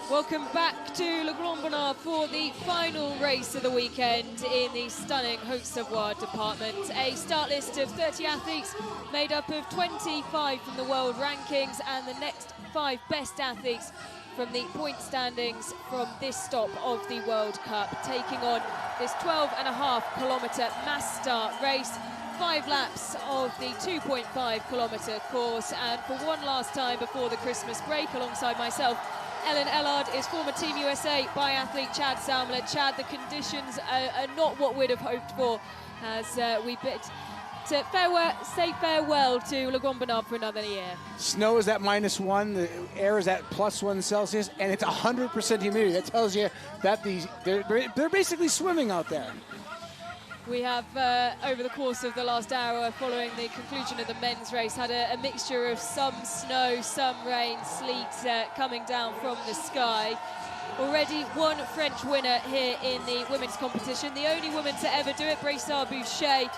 Welcome back to Le Grand Bonnard for the final race of the weekend in the stunning Haute-Savoie department. A start list of 30 athletes made up of 25 from the world rankings and the next 5 best athletes from the point standings from this stop of the World Cup, taking on this 12.5 kilometre mass start race. 5 laps of the 2.5 kilometre course, and for one last time before the Christmas break, alongside myself, Ellen Ellard is former Team USA biathlete Chad Salmler. Chad, the conditions are not what we'd have hoped for as we bid to say farewell to Le Grand Bonnard for another year. Snow is at -1, the air is at +1 Celsius, and it's 100% humidity. That tells you that they're basically swimming out there. We have, over the course of the last hour, following the conclusion of the men's race, had a mixture of some snow, some rain, sleet coming down from the sky. Already one French winner here in the women's competition, the only woman to ever do it, Brassard Boucher,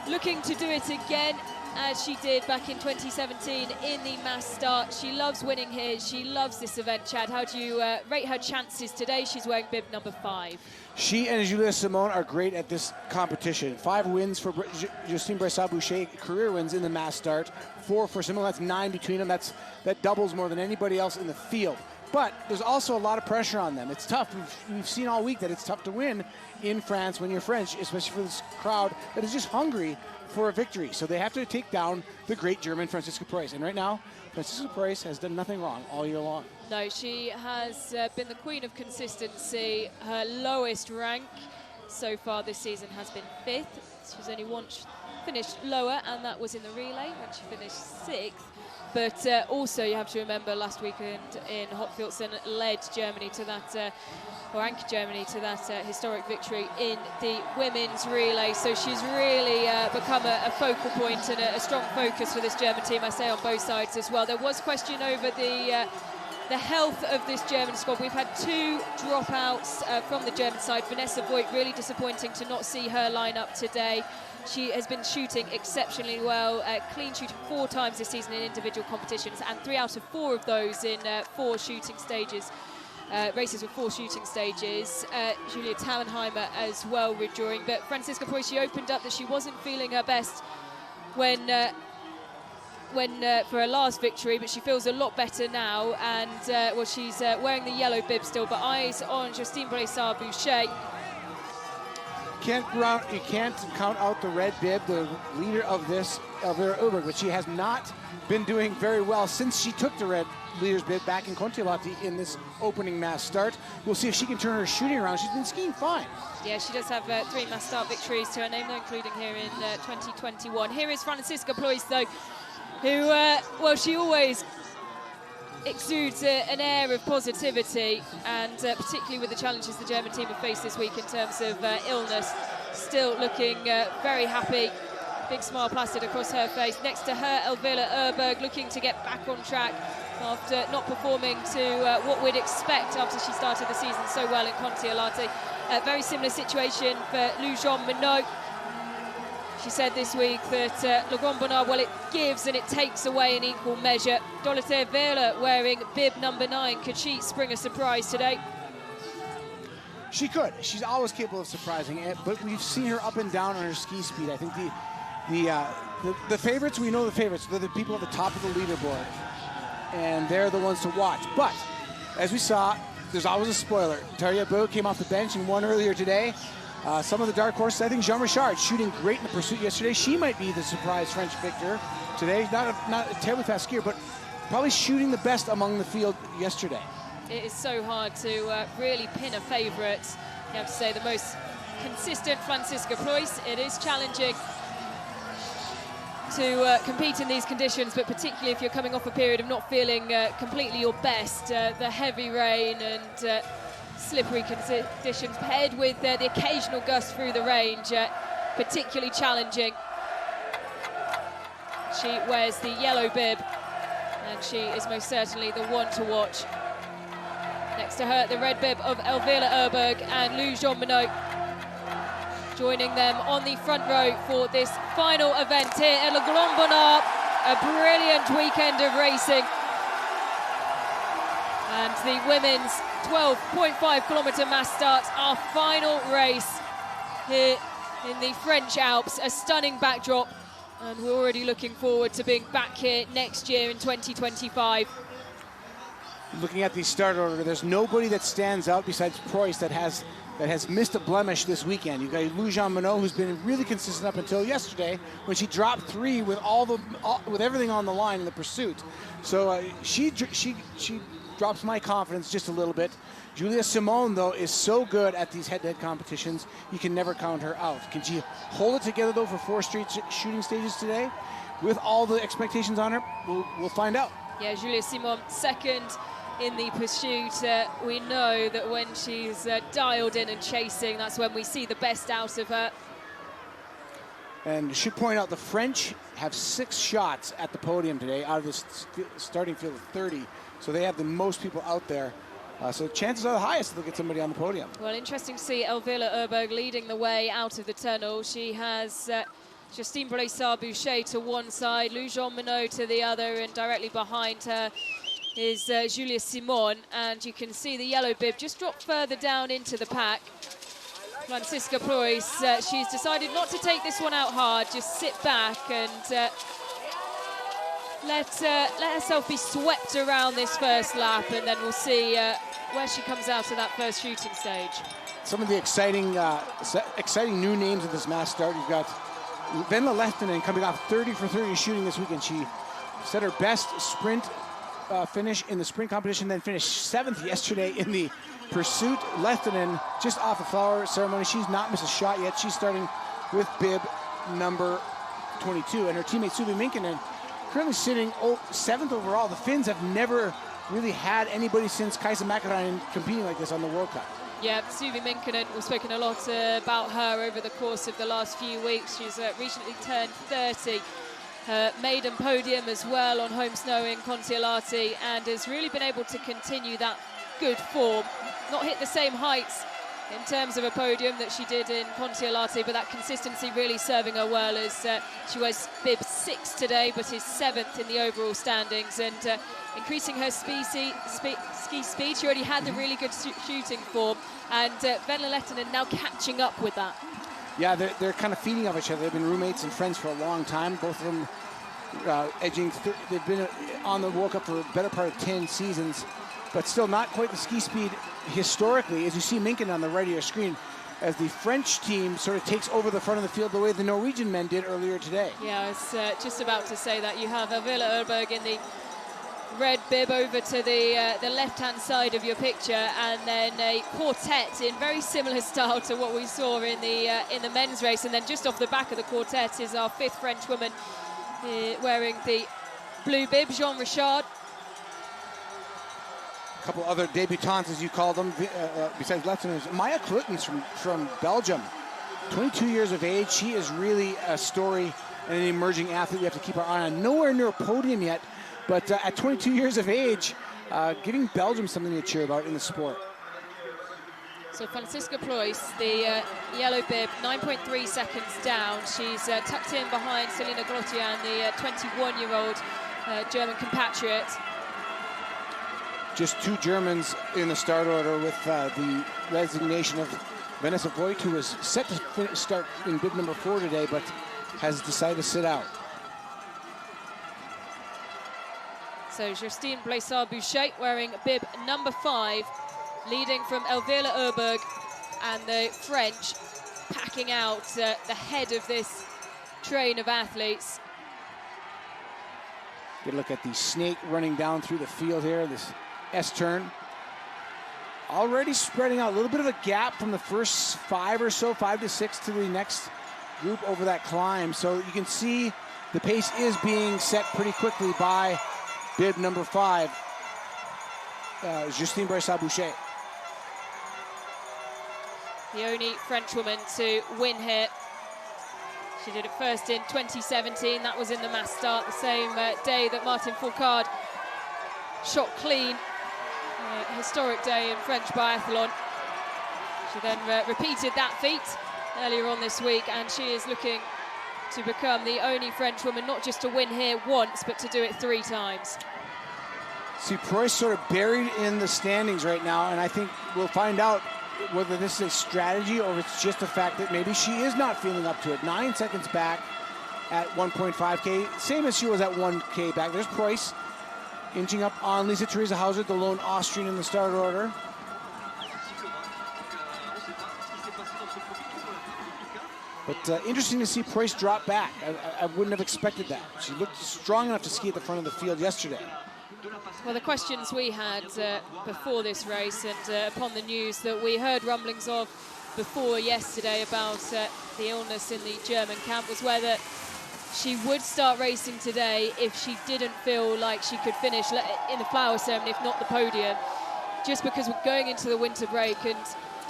looking to do it again, as she did back in 2017 in the mass start. She loves winning here. She loves this event. Chad, how do you rate her chances today? She's wearing bib number 5. She and Julia Simon are great at this competition. 5 wins for Justine Brassard-Boucher, career wins in the mass start. 4 for Simon. That's 9 between them. That doubles more than anybody else in the field. But there's also a lot of pressure on them. It's tough. We've seen all week that it's tough to win in France when you're French, especially for this crowd that is just hungry for a victory. So they have to take down the great German Franziska Preuss. And right now, Franziska Preuss has done nothing wrong all year long. No, she has been the queen of consistency. Her lowest rank so far this season has been 5th. She's only once finished lower, and that was in the relay when she finished 6th. But also you have to remember last weekend in Hopfilzen led Germany to that, or anchored Germany to that historic victory in the women's relay. So she's really become a focal point and a strong focus for this German team, I say, on both sides as well. There was question over the health of this German squad. We've had 2 dropouts from the German side. Vanessa Voigt, really disappointing to not see her line up today. She has been shooting exceptionally well, clean shooting 4 times this season in individual competitions, and 3 out of 4 of those in 4 shooting stages, races with 4 shooting stages. Julia Tauenheimer as well withdrawing, but Franziska Preuss, she opened up that she wasn't feeling her best when for her last victory, but she feels a lot better now, and well, she's wearing the yellow bib still, but eyes on Justine Brassard-Boucher. You can't count out the red bib, the leader of this, Elvira Oberg, but she has not been doing very well since she took the red leader's bib back in Kontiolahti in this opening mass start. We'll see if she can turn her shooting around. She's been skiing fine. Yeah, she does have 3 mass start victories to her name, though, including here in 2021. Here is Franziska Preuss, though, who, well, she always exudes an air of positivity, and particularly with the challenges the German team have faced this week in terms of illness, still looking very happy. Big smile plastered across her face. Next to her, Elvira Oberg, looking to get back on track after not performing to what we'd expect after she started the season so well in Kontiolahti. A very similar situation for Lou Jean Minot. She said this week that Le Grand Bonnard, well, it gives and it takes away in equal measure. Dorothea Viala wearing bib number 9. Could she spring a surprise today? She could. She's always capable of surprising it, but we've seen her up and down on her ski speed. I think the favorites, we know the favorites. They're the people at the top of the leaderboard, and they're the ones to watch. But as we saw, there's always a spoiler. Tarja Bö came off the bench and won earlier today. Some of the dark horses, I think Jean Richard shooting great in the pursuit yesterday. She might be the surprise French victor today. Not a terribly fast skier, but probably shooting the best among the field yesterday. It is so hard to really pin a favourite. You have to say the most consistent Franziska Preuss. It is challenging to compete in these conditions, but particularly if you're coming off a period of not feeling completely your best. The heavy rain and slippery conditions paired with the occasional gust through the range, particularly challenging. She wears the yellow bib, and she is most certainly the one to watch. Next to her, the red bib of Elvira Oberg and Lou Jean Minot, joining them on the front row for this final event here at Le Grand Bonnard. A brilliant weekend of racing. And the women's 12.5 kilometre mass starts, our final race here in the French Alps. A stunning backdrop, and we're already looking forward to being back here next year in 2025. Looking at the start order, there's nobody that stands out besides Preuss that has missed a blemish this weekend. You've got Lou Jean Monod, who's been really consistent up until yesterday when she dropped 3 with with everything on the line in the pursuit. So she drops my confidence just a little bit. Julia Simon, though, is so good at these head-to-head competitions, you can never count her out. Can she hold it together, though, for 4 straight shooting stages today? With all the expectations on her, we'll find out. Yeah, Julia Simon, second in the pursuit. We know that when she's dialed in and chasing, that's when we see the best out of her. And should point out the French have 6 shots at the podium today out of this starting field of 30. So they have the most people out there. So chances are the highest they'll get somebody on the podium. Well, interesting to see Elvira Erberg leading the way out of the tunnel. She has Justine Braissard-Boucher to one side, Lou Jean Monod to the other, and directly behind her is Julia Simon. And you can see the yellow bib just drop further down into the pack. Franziska Preuss, she's decided not to take this one out hard, just sit back and let herself be swept around this first lap, and then we'll see where she comes out of that first shooting stage. Some of the exciting new names in this mass start. You've got Venla Lehtinen coming off 30 for 30 shooting this weekend. She set her best sprint finish in the sprint competition, then finished 7th yesterday in the pursuit. Lehtinen just off the flower ceremony. She's not missed a shot yet. She's starting with bib number 22, and her teammate Suvi Minkkinen currently sitting 7th overall. The Finns have never really had anybody since Kaisa Mäkäräinen competing like this on the World Cup. Yeah, Suvi Minkkinen, we've spoken a lot about her over the course of the last few weeks. She's recently turned 30. Her maiden podium as well on home snow in Kontiolahti, and has really been able to continue that good form. Not hit the same heights in terms of a podium that she did in Kontiolahti, but that consistency really serving her well as she was bib 6 today, but is 7th in the overall standings, and increasing her ski speed. She already had the really good shooting form, and Venla Lehtinen now catching up with that. Yeah, they're kind of feeding off each other. They've been roommates and friends for a long time. Both of them they've been on the World Cup for a better part of 10 seasons, but still not quite the ski speed historically, as you see Minkkinen on the right of your screen, as the French team sort of takes over the front of the field the way the Norwegian men did earlier today. Yeah, I was just about to say that. You have Elvira Erberg in the red bib over to the left-hand side of your picture, and then a quartet in very similar style to what we saw in the men's race. And then just off the back of the quartet is our 5th French woman wearing the blue bib, Jean Richard. A couple other debutantes, as you call them, besides Lehtinen. Maya Klutens from Belgium, 22 years of age. She is really a story and an emerging athlete we have to keep our eye on. Nowhere near a podium yet, but at 22 years of age, giving Belgium something to cheer about in the sport. So Franziska Preuss, the yellow bib, 9.3 seconds down. She's tucked in behind Selina Grottian, the 21-year-old German compatriot. Just 2 Germans in the start order, with the resignation of Vanessa Voigt, who was set to start in bib number 4 today, but has decided to sit out. So Justine Braissard-Boucher wearing bib number 5, leading from Elvira Erberg, and the French packing out the head of this train of athletes. Good look at the snake running down through the field here, this S-turn. Already spreading out a little bit of a gap from the first 5 or so, 5 to 6 to the next group over that climb. So you can see the pace is being set pretty quickly by bib number 5, Justine Braissard-Boucher. The only French woman to win here. She did it first in 2017. That was in the mass start, the same day that Martine Fourcade shot clean. Historic day in French biathlon. She then repeated that feat earlier on this week, and she is looking to become the only French woman not just to win here once, but to do it 3 times. See, Preuss sort of buried in the standings right now, and I think we'll find out whether this is a strategy or it's just the fact that maybe she is not feeling up to it. 9 seconds back at 1.5K, same as she was at 1K back. There's Preuss inching up on Lisa Theresa Hauser, the lone Austrian in the start order. But interesting to see Preuss drop back. I wouldn't have expected that. She looked strong enough to ski at the front of the field yesterday. Well, the questions we had before this race and upon the news that we heard rumblings of before yesterday about the illness in the German camp was whether she would start racing today if she didn't feel like she could finish in the flower ceremony, if not the podium, just because we're going into the winter break and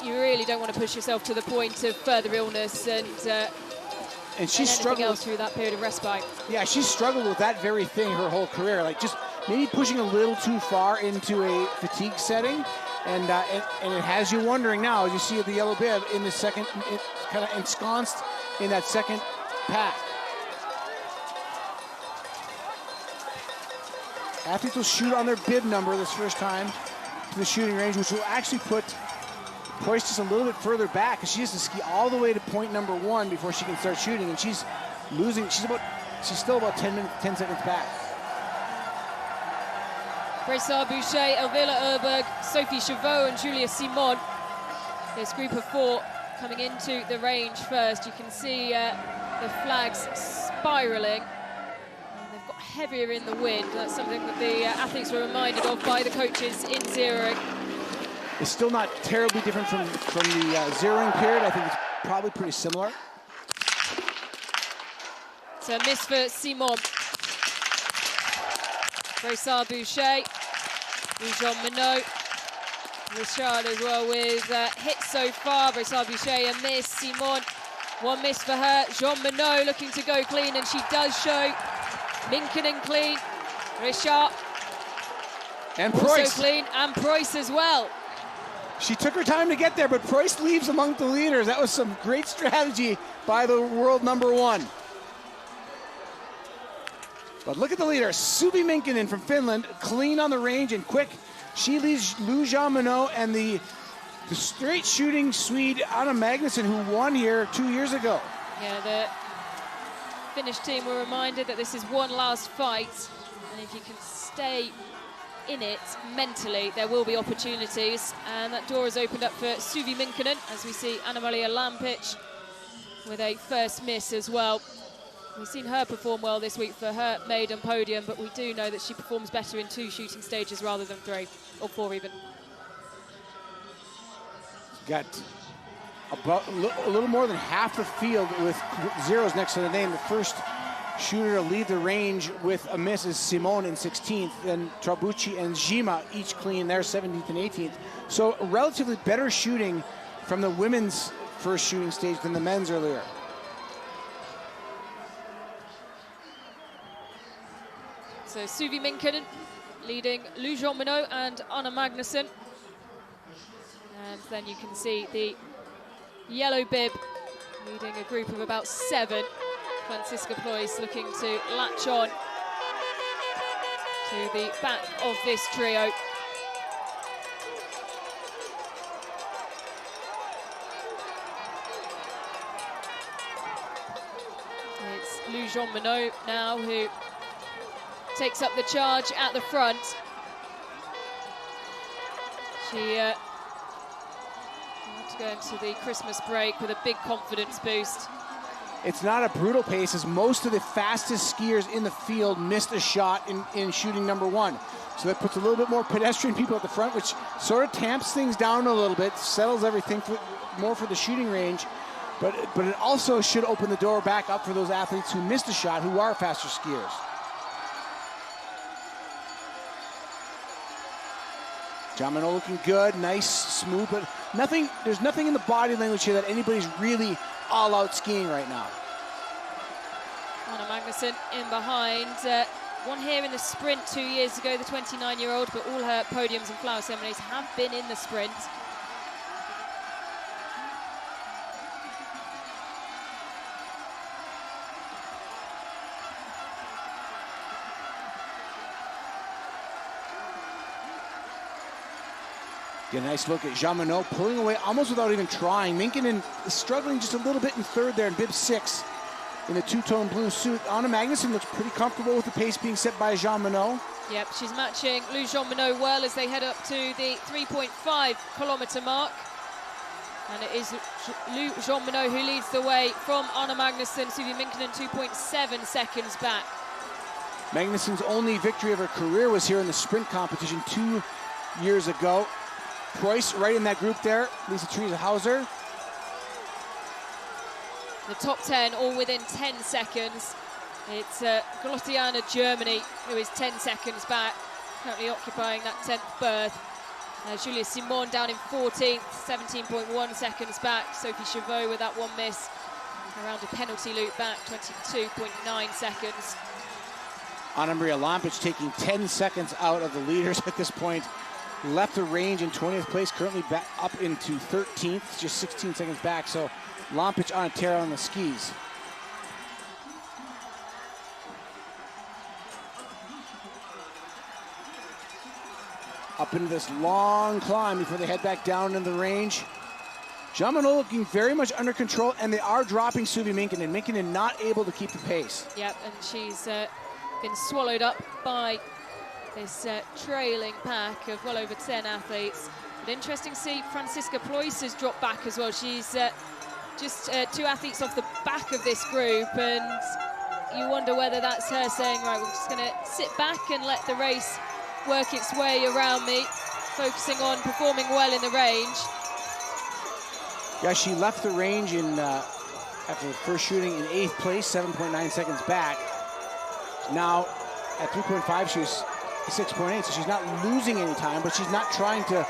you really don't want to push yourself to the point of further illness and she struggled else through that period of respite. Yeah, she struggled with that very thing her whole career, like just maybe pushing a little too far into a fatigue setting, and it has you wondering now as you see the yellow bib in the second, kind of ensconced in that second pack. Athletes will shoot on their bib number this first time to the shooting range, which will actually put Preuss just a little bit further back, because she has to ski all the way to point number 1 before she can start shooting, and she's losing. She's still about 10 seconds back. Brassard Boucher, Elvira Erberg, Sophie Chauveau, and Julia Simon. This group of 4 coming into the range first. You can see the flags spiraling. And they've got heavier in the wind. That's something that the athletes were reminded of by the coaches in zeroing. It's still not terribly different from the zeroing period. I think it's probably pretty similar. It's a miss for Simon. Brassard Boucher, Jean Minot, Richard as well with hits so far. Brassard Boucher a miss, Simon 1 miss for her. Jean Minot looking to go clean, and she does show. Minkinen clean, Richard and also Preuss clean, and Preuss as well. She took her time to get there, but Preuss leaves among the leaders. That was some great strategy by the world number 1. But look at the leader, Suvi Minkinen from Finland, clean on the range and quick. She leads Lou Jean Minot and the straight shooting Swede Anna Magnusson, who won here 2 years ago. Yeah, the Finnish team were reminded that this is one last fight, and if you can stay in it mentally, there will be opportunities, and that door has opened up for Suvi Minkinen, as we see Anna-Maria Lampic with a first miss as well. We've seen her perform well this week for her maiden podium, but we do know that she performs better in 2 shooting stages rather than 3, or 4 even. Got about a little more than half the field with zeros next to the name. The first shooter to lead the range with a miss is Simone in 16th, and Trabucci and Jima each clean their 17th and 18th. So relatively better shooting from the women's first shooting stage than the men's earlier. So Suvi Minkinen leading Lou Jean Minot and Anna Magnusson. And then you can see the yellow bib leading a group of about 7. Franziska Ploys looking to latch on to the back of this trio. It's Lou Jean Minot now who takes up the charge at the front. She had to go into the Christmas break with a big confidence boost. It's not a brutal pace, as most of the fastest skiers in the field missed a shot in shooting number 1. So that puts a little bit more pedestrian people at the front, which sort of tamps things down a little bit, settles everything more for the shooting range. But it also should open the door back up for those athletes who missed a shot, who are faster skiers. Jean Minot looking good, nice, smooth, but there's nothing in the body language here that anybody's really all out skiing right now. Anna Magnusson in behind. Won here in the sprint 2 years ago, the 29-year-old, but all her podiums and flower ceremonies have been in the sprint. Get a nice look at Jean Monod pulling away almost without even trying. Minkkinen is struggling just a little bit in third there in bib 6 in the two-tone blue suit. Anna Magnusson looks pretty comfortable with the pace being set by Jean Monod. Yep, she's matching Lou Jean Monod well as they head up to the 3.5 kilometer mark. And it is Lou Jean Monod who leads the way from Anna Magnusson. Suvi Minkkinen 2.7 seconds back. Magnusson's only victory of her career was here in the sprint competition 2 years ago. Preuss right in that group there, Lisa Theresa Hauser. The top 10 all within 10 seconds. It's Glottiana, Germany, who is 10 seconds back, currently occupying that 10th berth. Julia Simon down in 14th, 17.1 seconds back. Sophie Chauveau with that one miss around a penalty loop back, 22.9 seconds. Anna Maria Lampic taking 10 seconds out of the leaders at this point. Left the range in 20th place, currently back up into 13th, just 16 seconds back. So Lampic on a tear on the skis. Up into this long climb before they head back down in the range. Jean Monod looking very much under control, and they are dropping Suvi Minkkinen. Minkkinen not able to keep the pace. Yep, and she's been swallowed up by this trailing pack of well over 10 athletes. But interesting to see Franziska Preuss has dropped back as well. She's just 2 athletes off the back of this group, and you wonder whether that's her saying, right, we're just going to sit back and let the race work its way around me, focusing on performing well in the range. Yeah, she left the range in after the first shooting in 8th place, 7.9 seconds back. Now at 3.5, she was 6.8, so she's not losing any time, but she's not trying to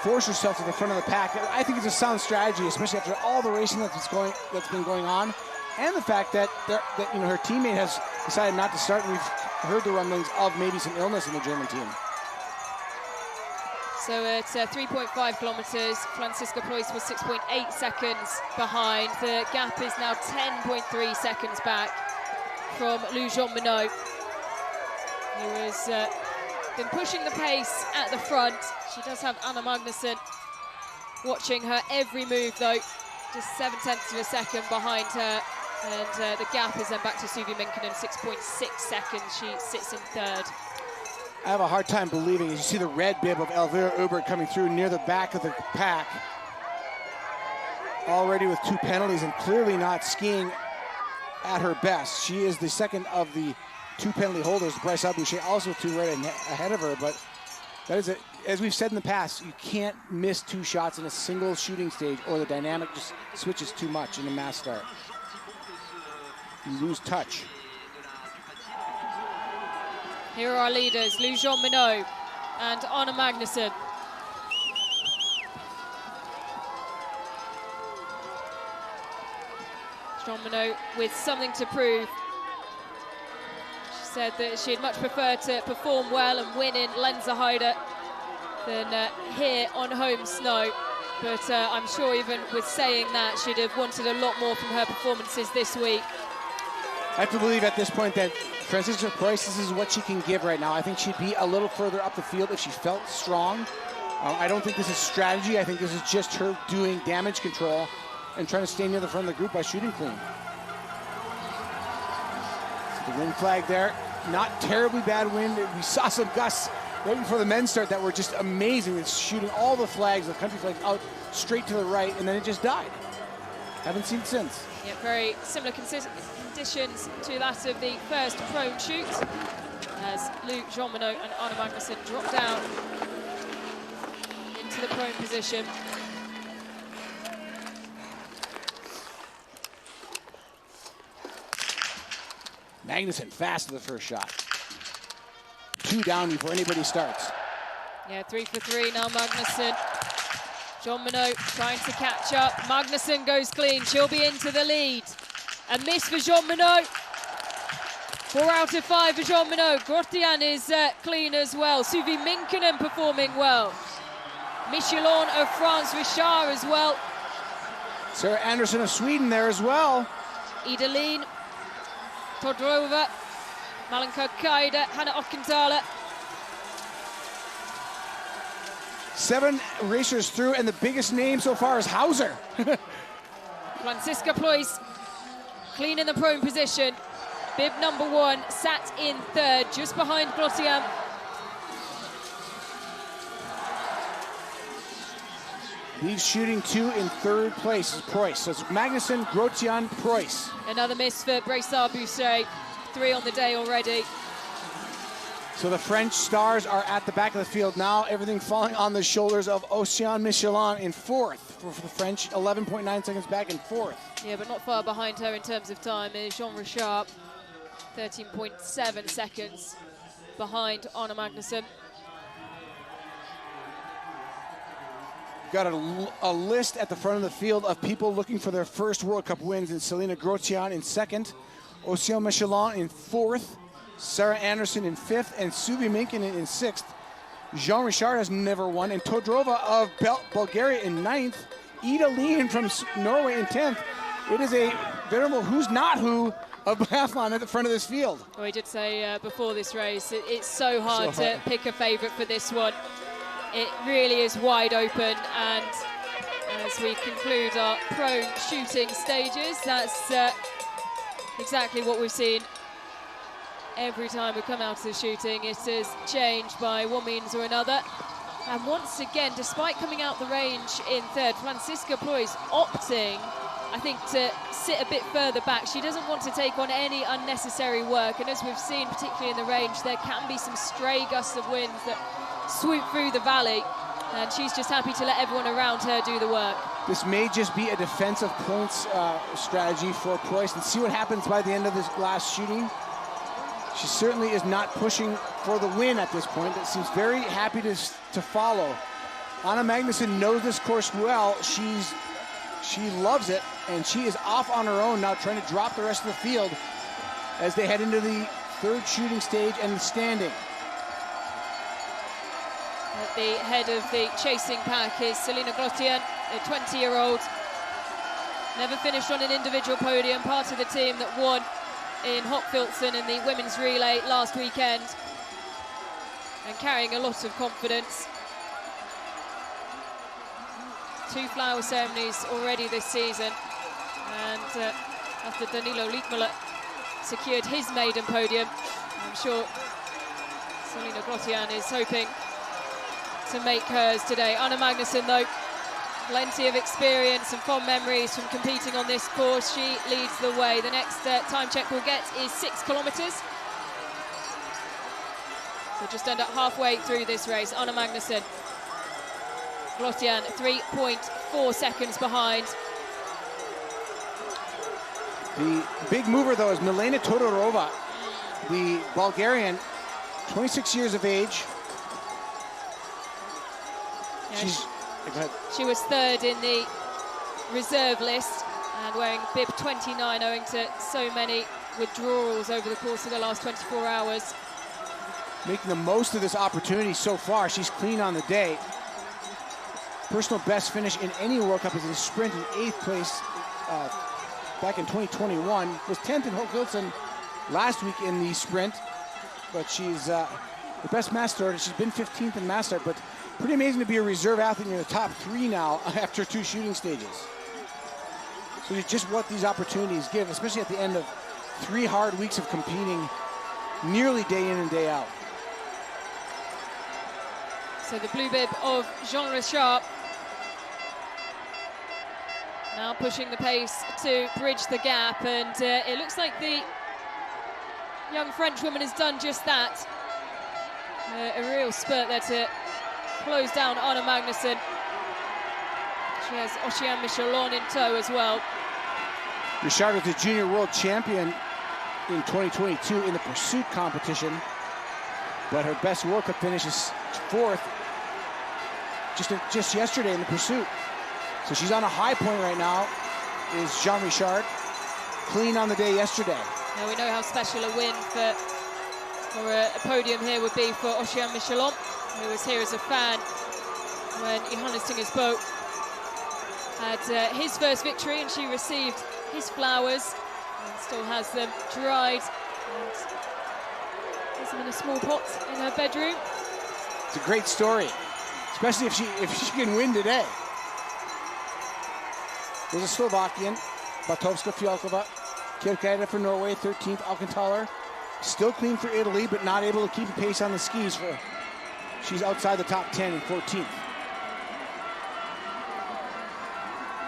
force herself to the front of the pack. I think it's a sound strategy, especially after all the racing that's been going on, and the fact that her teammate has decided not to start. And we've heard the rumblings of maybe some illness in the German team. So at 3.5 kilometers, Franziska Preuss was 6.8 seconds behind. The gap is now 10.3 seconds back from Lou Jean Monod, who has been pushing the pace at the front. She does have Anna Magnusson watching her every move though, just 0.7 of a second behind her. And the gap is then back to Suvi Minkkinen, 6.6 seconds. She sits in third. I have a hard time believing, as you see the red bib of Elvira Ubert coming through near the back of the pack. Already with 2 penalties and clearly not skiing at her best. She is the second of the 2 penalty holders. Bryce Aboucher also 2 right ahead of her, but that is, as we've said in the past, you can't miss 2 shots in a single shooting stage or the dynamic just switches too much in a mass start. You lose touch. Here are our leaders, Lou Jean Monod and Anna Magnusson. Jean Monod with something to prove. She said that she'd much prefer to perform well and win in Lenzerheide than here on home snow. But I'm sure even with saying that, she'd have wanted a lot more from her performances this week. I have to believe at this point that Franziska Preuss, this is what she can give right now. I think she'd be a little further up the field if she felt strong. I don't think this is strategy. I think this is just her doing damage control and trying to stay near the front of the group by shooting clean. So the wind flag there. Not terribly bad wind. We saw some gusts right before the men's start that were just amazing. It's shooting all the flags, the country flags, out straight to the right, and then it just died. Haven't seen it since. Yeah, very similar conditions to that of the first prone shoot, as Lou Jean Monod and Anna Magnusson drop down into the prone position. Magnusson fast to the first shot. 2 down before anybody starts. Yeah, 3 for 3 now, Magnusson. Jean Monod trying to catch up. Magnusson goes clean. She'll be into the lead. A miss for Jean Monod. 4 out of 5 for Jean Monod. Grottian is clean as well. Suvi Minkkinen performing well. Michelon of France, Richard as well. Sarah Anderson of Sweden there as well. Idalin, Todorova, Malenka Kaida, Hanna Ockenthaler. 7 racers through, and the biggest name so far is Hauser. Franziska Ploys clean in the prone position. Bib number 1 sat in 3rd, just behind Glotian. Leaves shooting 2 in 3rd place is Preuss. So it's Magnussen, Grotian, Preuss. Another miss for Bressard-Boucher. 3 on the day already. So the French stars are at the back of the field now. Everything falling on the shoulders of Oceane Michelon in 4th. For the French, 11.9 seconds back in 4th. Yeah, but not far behind her in terms of time is Jean Richard. 13.7 seconds behind Anna Magnussen. Got a list at the front of the field of people looking for their first World Cup wins, and Selina Grotian in 2nd, Oceane Michelon in 4th, Sarah Anderson in 5th, and Subi Minkinen in 6th. Jean Richard has never won, and Todorova of Bulgaria in 9th, Ida Lien from Norway in 10th. It is a veritable who's not who of biathlon at the front of this field. Well, we did say before this race, it's so hard to pick a favourite for this one. It really is wide open, and as we conclude our prone shooting stages, that's exactly what we've seen every time we come out to the shooting. It is changed by one means or another. And once again, despite coming out the range in 3rd, Franziska Ploys opting, I think, to sit a bit further back. She doesn't want to take on any unnecessary work, and as we've seen, particularly in the range, there can be some stray gusts of wind that swoop through the valley, and she's just happy to let everyone around her do the work. This may just be a defensive points strategy for Preuss, and see what happens by the end of this last shooting. She certainly is not pushing for the win at this point, but seems very happy to follow. Anna Magnussen knows this course well. She loves it, and she is off on her own now, trying to drop the rest of the field as they head into the 3rd shooting stage and the standing. At the head of the chasing pack is Selina Glotian, a 20-year-old. Never finished on an individual podium, part of the team that won in Hochfilzen in the women's relay last weekend, and carrying a lot of confidence. 2 flower ceremonies already this season, and after Danilo Littmüller secured his maiden podium, I'm sure Selina Glotian is hoping to make hers today. Anna Magnussen, though, plenty of experience and fond memories from competing on this course. She leads the way. The next time check we'll get is 6 kilometres. So just under halfway through this race, Anna Magnussen. Glotian 3.4 seconds behind. The big mover, though, is Milena Todorova, the Bulgarian, 26 years of age. Yeah, she was 3rd in the reserve list and wearing bib 29 owing to so many withdrawals over the course of the last 24 hours. Making the most of this opportunity so far. She's clean on the day. Personal best finish in any World Cup is in a sprint in 8th place back in 2021. Was 10th in Hochfilzen last week in the sprint, but she's the best mass starter. She's been 15th in mass start, but pretty amazing to be a reserve athlete in the top 3 now after 2 shooting stages. So it's just what these opportunities give, especially at the end of 3 hard weeks of competing nearly day in and day out. So the blue bib of Jean Richard now pushing the pace to bridge the gap, and it looks like the young French woman has done just that. A real spurt there to close down Anna Magnussen. She has Oceane Michelon in tow as well. Richard was the junior world champion in 2022 in the pursuit competition, but her best World Cup finish is 4th just yesterday in the pursuit. So she's on a high point right now, is Jean Richard. Clean on the day yesterday. Now we know how special a win for a podium here would be for Oceane Michelon, who was here as a fan when Johannes Tinger's boat had his first victory, and she received his flowers and still has them dried and has them in a small pot in her bedroom. It's a great story. especially if she can win today. There's a Slovakian, Batovska Fialkova. Kirkaida for Norway, 13th. Alcantara still clean for Italy, but not able to keep a pace on the skis. She's outside the top 10 in 14th.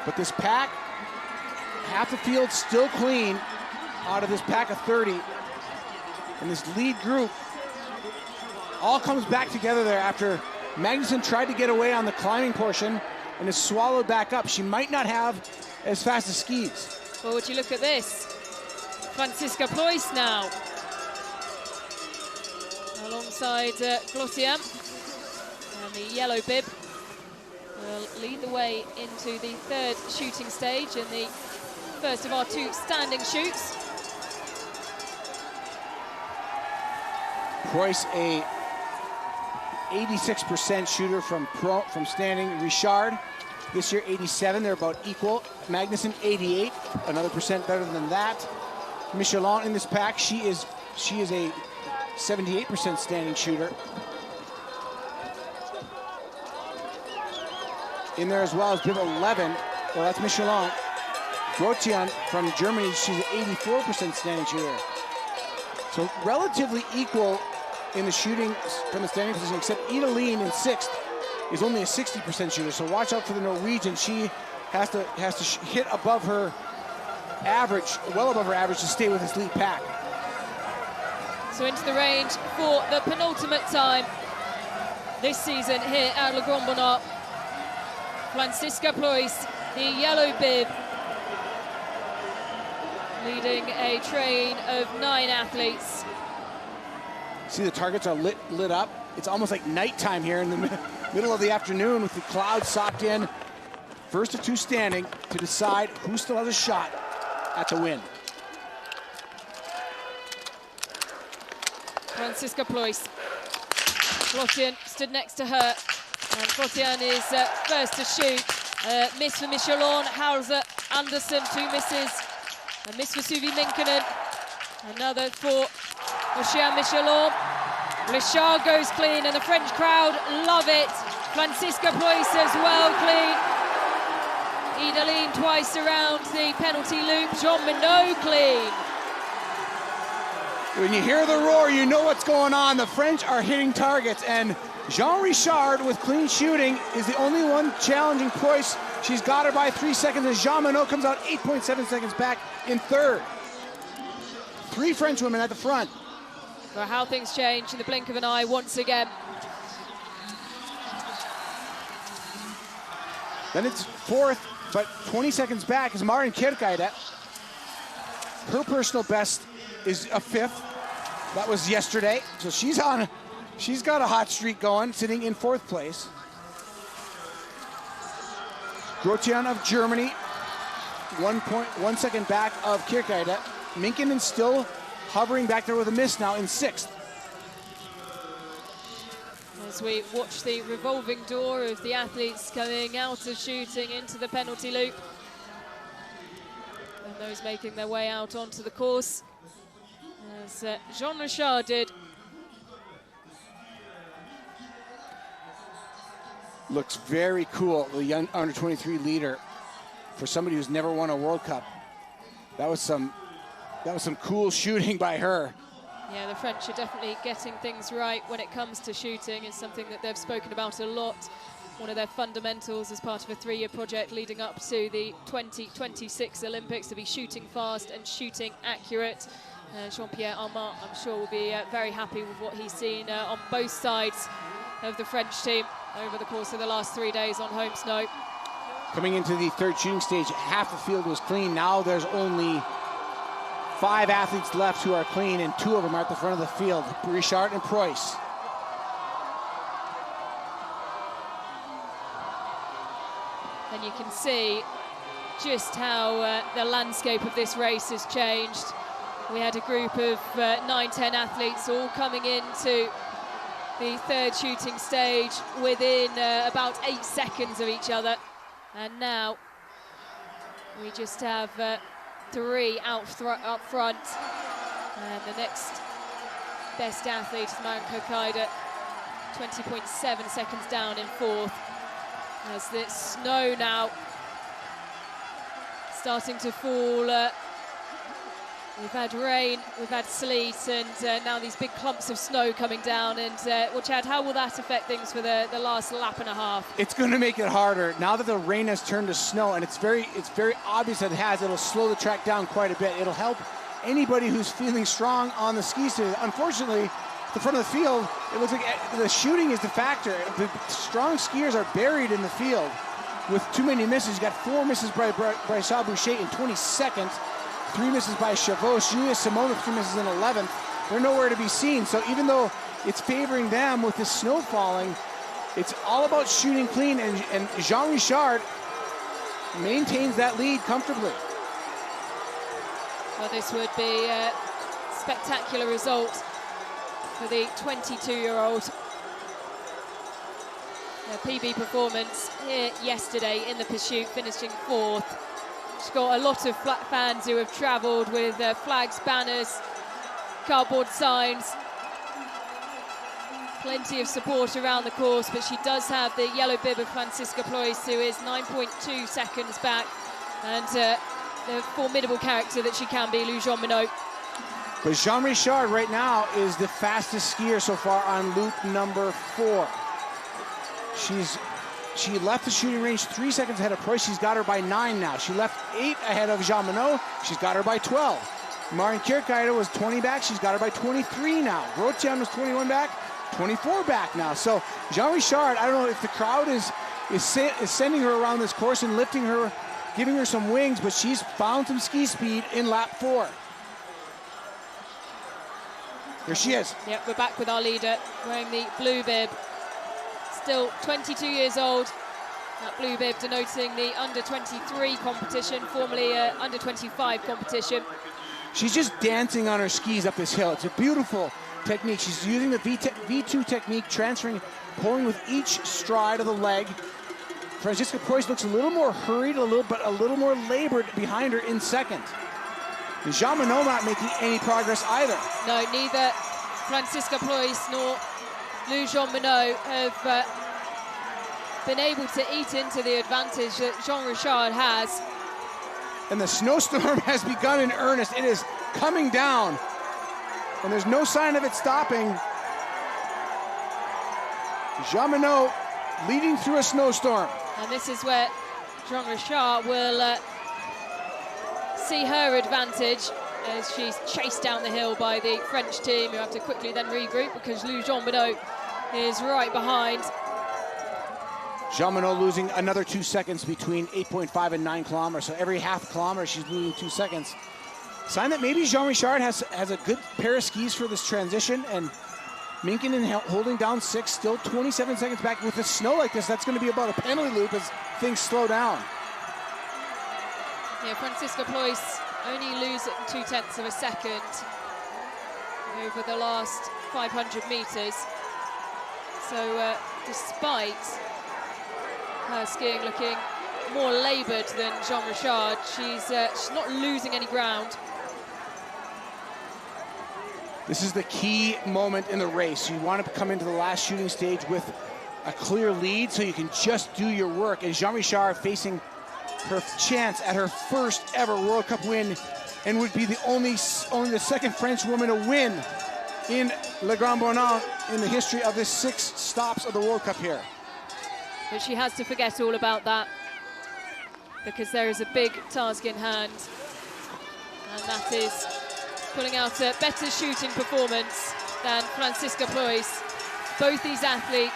But this pack, half the field still clean out of this pack of 30. And this lead group all comes back together there after Magnusson tried to get away on the climbing portion and is swallowed back up. She might not have as fast as skis. Well, would you look at this? Franziska Preuss now. Alongside Glossian. And the yellow bib will lead the way into the third shooting stage and the first of our two standing shoots. Preuss, a 86% shooter from standing. Richard, this year 87. They're about equal. Magnusson 88, another percent better than that. Michelin in this pack, she is a 78% standing shooter. In there as well as bib 11. Well, that's Michelin. Grotian from Germany, she's an 84% standing shooter. So relatively equal in the shooting from the standing position, except Idalene in 6th is only a 60% shooter. So watch out for the Norwegian. She has to hit above her average, well above her average, to stay with this lead pack. So into the range for the penultimate time this season here at Le Grand Bonnat. Franziska Preuss, the yellow bib, leading a train of 9 athletes. See, the targets are lit up. It's almost like nighttime here in the middle of the afternoon with the clouds socked in. First of two standing to decide who still has a shot at the win. Franziska Preuss. Glossian stood next to her. And Glossian is first to shoot. Miss for Michelin, Hauser, Anderson, 2 misses. A miss for Suvi Minkkinen. Another for Ocean Michelin. Richard goes clean and the French crowd love it. Franziska Preuss as well clean. Idalene twice around the penalty loop. Jean Minot clean. When you hear the roar, you know what's going on. The French are hitting targets, and Jean Richard with clean shooting is the only one challenging Preuss. She's got her by 3 seconds as Jean Minot comes out 8.7 seconds back in third. 3 French women at the front. For how things change in the blink of an eye once again. Then it's 4th, but 20 seconds back is Maren Kirkaida. Her personal best is a 5th. That was yesterday. So she's got a hot streak going, sitting in 4th place. Grotian of Germany, 1 second back of Kirkaida. Minkkinen still hovering back there with a miss now in 6th. As we watch the revolving door of the athletes coming out of shooting into the penalty loop. And those making their way out onto the course. As Jean Richard did. Looks very cool, the young under-23 leader. For somebody who's never won a World Cup, that was some cool shooting by her. Yeah, the French are definitely getting things right when it comes to shooting. It's something that they've spoken about a lot. One of their fundamentals as part of a 3-year project leading up to the 2026 Olympics, to be shooting fast and shooting accurate. Jean-Pierre Armand, I'm sure, will be very happy with what he's seen on both sides of the French team over the course of the last 3 days on home snow. Coming into the third shooting stage, half the field was clean. Now there's only 5 athletes left who are clean, and 2 of them are at the front of the field, Richard and Preuss. And you can see just how the landscape of this race has changed. We had a group of 9-10 athletes all coming into the third shooting stage within about 8 seconds of each other. And now we just have 3 up front. And the next best athlete is Maren Kirkaida, 20.7 seconds down in fourth. As the snow now starting to fall. We've had rain, we've had sleet, and now these big clumps of snow coming down. And well, Chad, how will that affect things for the last lap and a half? It's going to make it harder now that the rain has turned to snow, and it's very obvious that it has. It'll slow the track down quite a bit. It'll help anybody who's feeling strong on the skis today. Unfortunately, the front of the field, it looks like the shooting is the factor. The strong skiers are buried in the field with too many misses. You got 4 misses by Bryssa Boucher in 22nd, 3 misses by Chavos, Julia Simone with 3 misses in 11th. They're nowhere to be seen. So even though it's favoring them with the snow falling, it's all about shooting clean, and Jean Richard maintains that lead comfortably. Well, this would be a spectacular result for the 22-year-old. PB performance here yesterday in the pursuit, finishing 4th. She's got a lot of fans who have travelled with flags, banners, cardboard signs. Plenty of support around the course, but she does have the yellow bib of Francisca Ploys, who is 9.2 seconds back, and the formidable character that she can be, Lou Jean Minot. But Jean Richard right now is the fastest skier so far on loop number 4. She left the shooting range 3 seconds ahead of Ploys. She's got her by 9 now. She left 8 ahead of Jean Minot. She's got her by 12. Marion Kierkegaard was 20 back. She's got her by 23 now. Rotian was 21 back, 24 back now. So Jean Richard, I don't know if the crowd is sending her around this course and lifting her, giving her some wings, but she's found some ski speed in lap 4. Here she is. Yep, we're back with our leader wearing the blue bib. Still 22 years old. That blue bib denoting the under-23 competition, formerly under-25 competition. She's just dancing on her skis up this hill. It's a beautiful technique. She's using the V2 technique, transferring, pulling with each stride of the leg. Francisca Ploys looks a little more hurried, but a little more labored behind her in second. And Jean Minot not making any progress either. No, neither Francisca Ploys nor Lou Jean Minot have been able to eat into the advantage that Jean Richard has. And the snowstorm has begun in earnest. It is coming down, and there's no sign of it stopping. Jean Minot leading through a snowstorm. And this is where Jean Richard will see her advantage as she's chased down the hill by the French team, who have to quickly then regroup because Lou Jean Minot is right behind. Jean Minot losing another 2 seconds between 8.5 and 9 kilometers. So every half kilometer, she's losing 2 seconds. Sign that maybe Jean Richard has a good pair of skis for this transition, and Minkin holding down 6, still 27 seconds back. With the snow like this, that's going to be about a penalty loop as things slow down. Yeah, Francisca Ploys only losing 0.2 of a second over the last 500 meters. So despite her skiing looking more labored than Jean Richard, she's not losing any ground. This is the key moment in the race. You want to come into the last shooting stage with a clear lead so you can just do your work. And Jean Richard facing her chance at her first ever World Cup win, and would be the only the second French woman to win in Le Grand Bornand in the history of the 6 stops of the World Cup here. But she has to forget all about that, because there is a big task in hand, and that is pulling out a better shooting performance than Francisca Ploys. Both these athletes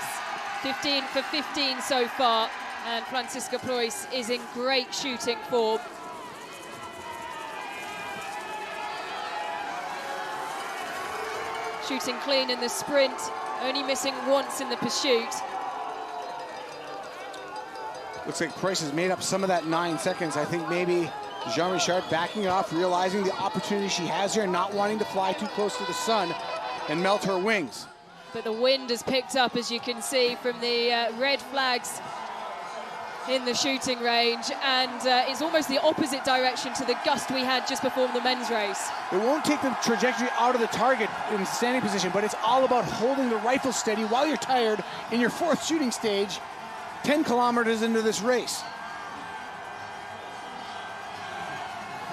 15 for 15 so far, and Francisca Ploys is in great shooting form. Shooting clean in the sprint, only missing once in the pursuit. Looks like Ploys has made up some of that 9 seconds. I think maybe Jean Richard backing off, realizing the opportunity she has here, not wanting to fly too close to the sun and melt her wings. But the wind has picked up, as you can see, from the red flags in the shooting range, and it's almost the opposite direction to the gust we had just before the men's race. It won't take the trajectory out of the target in standing position, but it's all about holding the rifle steady while you're tired in your 4th shooting stage, 10 kilometers into this race.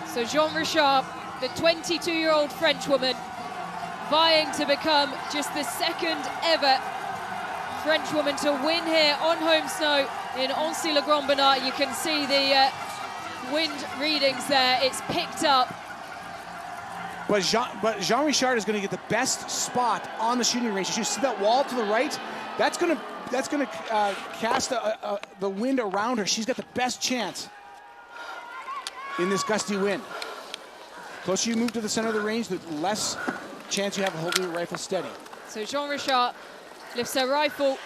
So Jean Richard, the 22-year-old Frenchwoman, vying to become just the 2nd ever Frenchwoman to win here on home snow in Annecy-le-Grand-Bernard. You can see the wind readings there. It's picked up. But Jean Richard is going to get the best spot on the shooting range. You see that wall to the right? That's going to cast the wind around her. She's got the best chance in this gusty wind. Closer you move to the center of the range, the less chance you have of holding your rifle steady. So Jean Richard lifts her rifle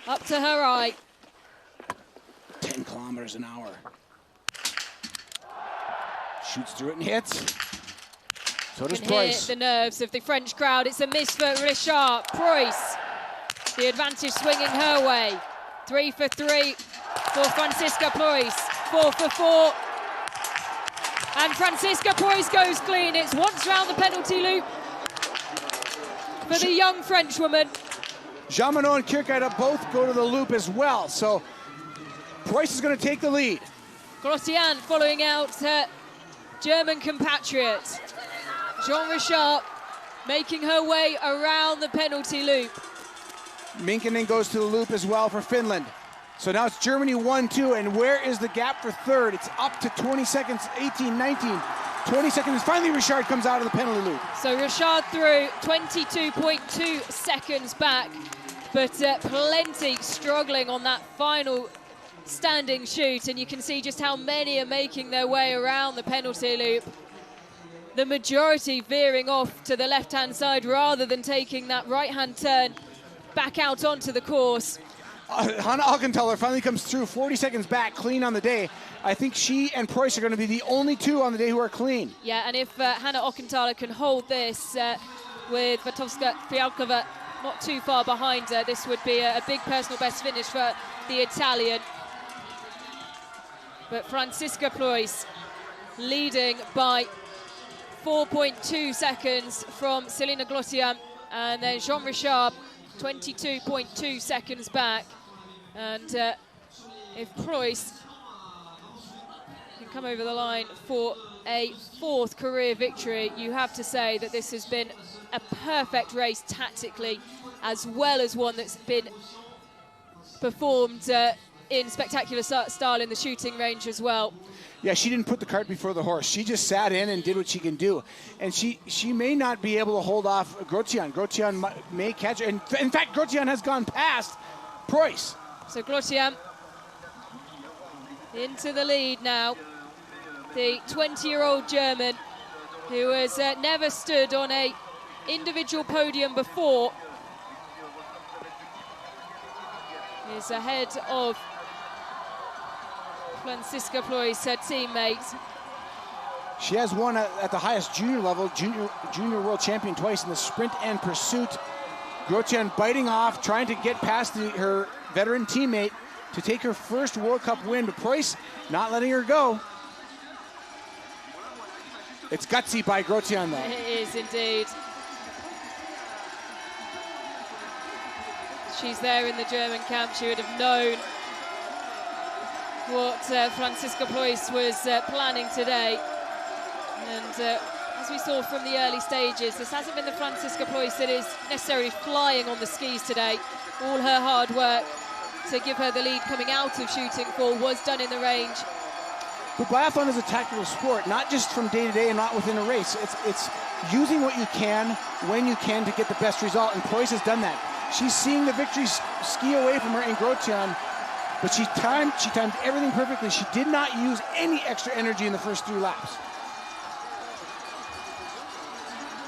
up to her eye. 10 kilometers an hour. Shoots through it and hits. So does Preuss. Hit the nerves of the French crowd. It's a miss for Richard. Preuss, the advantage swinging her way. 3 for 3 for Franziska Preuss. 4 for 4. And Franziska Preuss goes clean. It's once round the penalty loop for the young Frenchwoman. Jean Monod and Kirchheider both go to the loop as well. So Preuss is going to take the lead. Grotian following out her German compatriot. Jean Richard making her way around the penalty loop. Minkkinen goes to the loop as well for Finland. So now it's Germany 1-2, and where is the gap for 3rd? It's up to 20 seconds, 18, 19, 20 seconds. Finally, Richard comes out of the penalty loop. So Richard through 22.2 seconds back, but plenty struggling on that final standing shoot, and you can see just how many are making their way around the penalty loop. The majority veering off to the left-hand side rather than taking that right-hand turn back out onto the course. Hanna Auchenthaler finally comes through 40 seconds back, clean on the day. I think she and Preuss are going to be the only 2 on the day who are clean. Yeah, and if Hanna Auchenthaler can hold this with Vatovska Fialkova not too far behind her, this would be a big personal best finish for the Italian. But Franziska Preuss leading by 4.2 seconds from Selina Glotian, and then Jean Richard 22.2 seconds back. And if Preuss can come over the line for a 4th career victory, you have to say that this has been a perfect race tactically, as well as one that's been performed in spectacular style in the shooting range as well. Yeah, she didn't put the cart before the horse. She just sat in and did what she can do. And she may not be able to hold off Grotian. Grotian may catch her. And in fact, Grotian has gone past Preuss. So Grotian into the lead now. The 20-year-old German who has never stood on a individual podium before is ahead of Franziska Preuss, her teammate. She has won at the highest junior level, junior world champion twice in the sprint and pursuit. Grotian biting off, trying to get past her veteran teammate to take her first World Cup win, but Preuss not letting her go. It's gutsy by Grotian, though. It is indeed. She's there in the German camp. She would have known what Franziska Preuss was planning today. And as we saw from the early stages, this hasn't been the Franziska Preuss that is necessarily flying on the skis today. All her hard work to give her the lead coming out of shooting fall was done in the range. But biathlon is a tactical sport, not just from day to day and not within a race. It's using what you can when you can to get the best result, and Preuss has done that. She's seeing the victories ski away from her in Grotian, but she timed everything perfectly. She did not use any extra energy in the first 3 laps.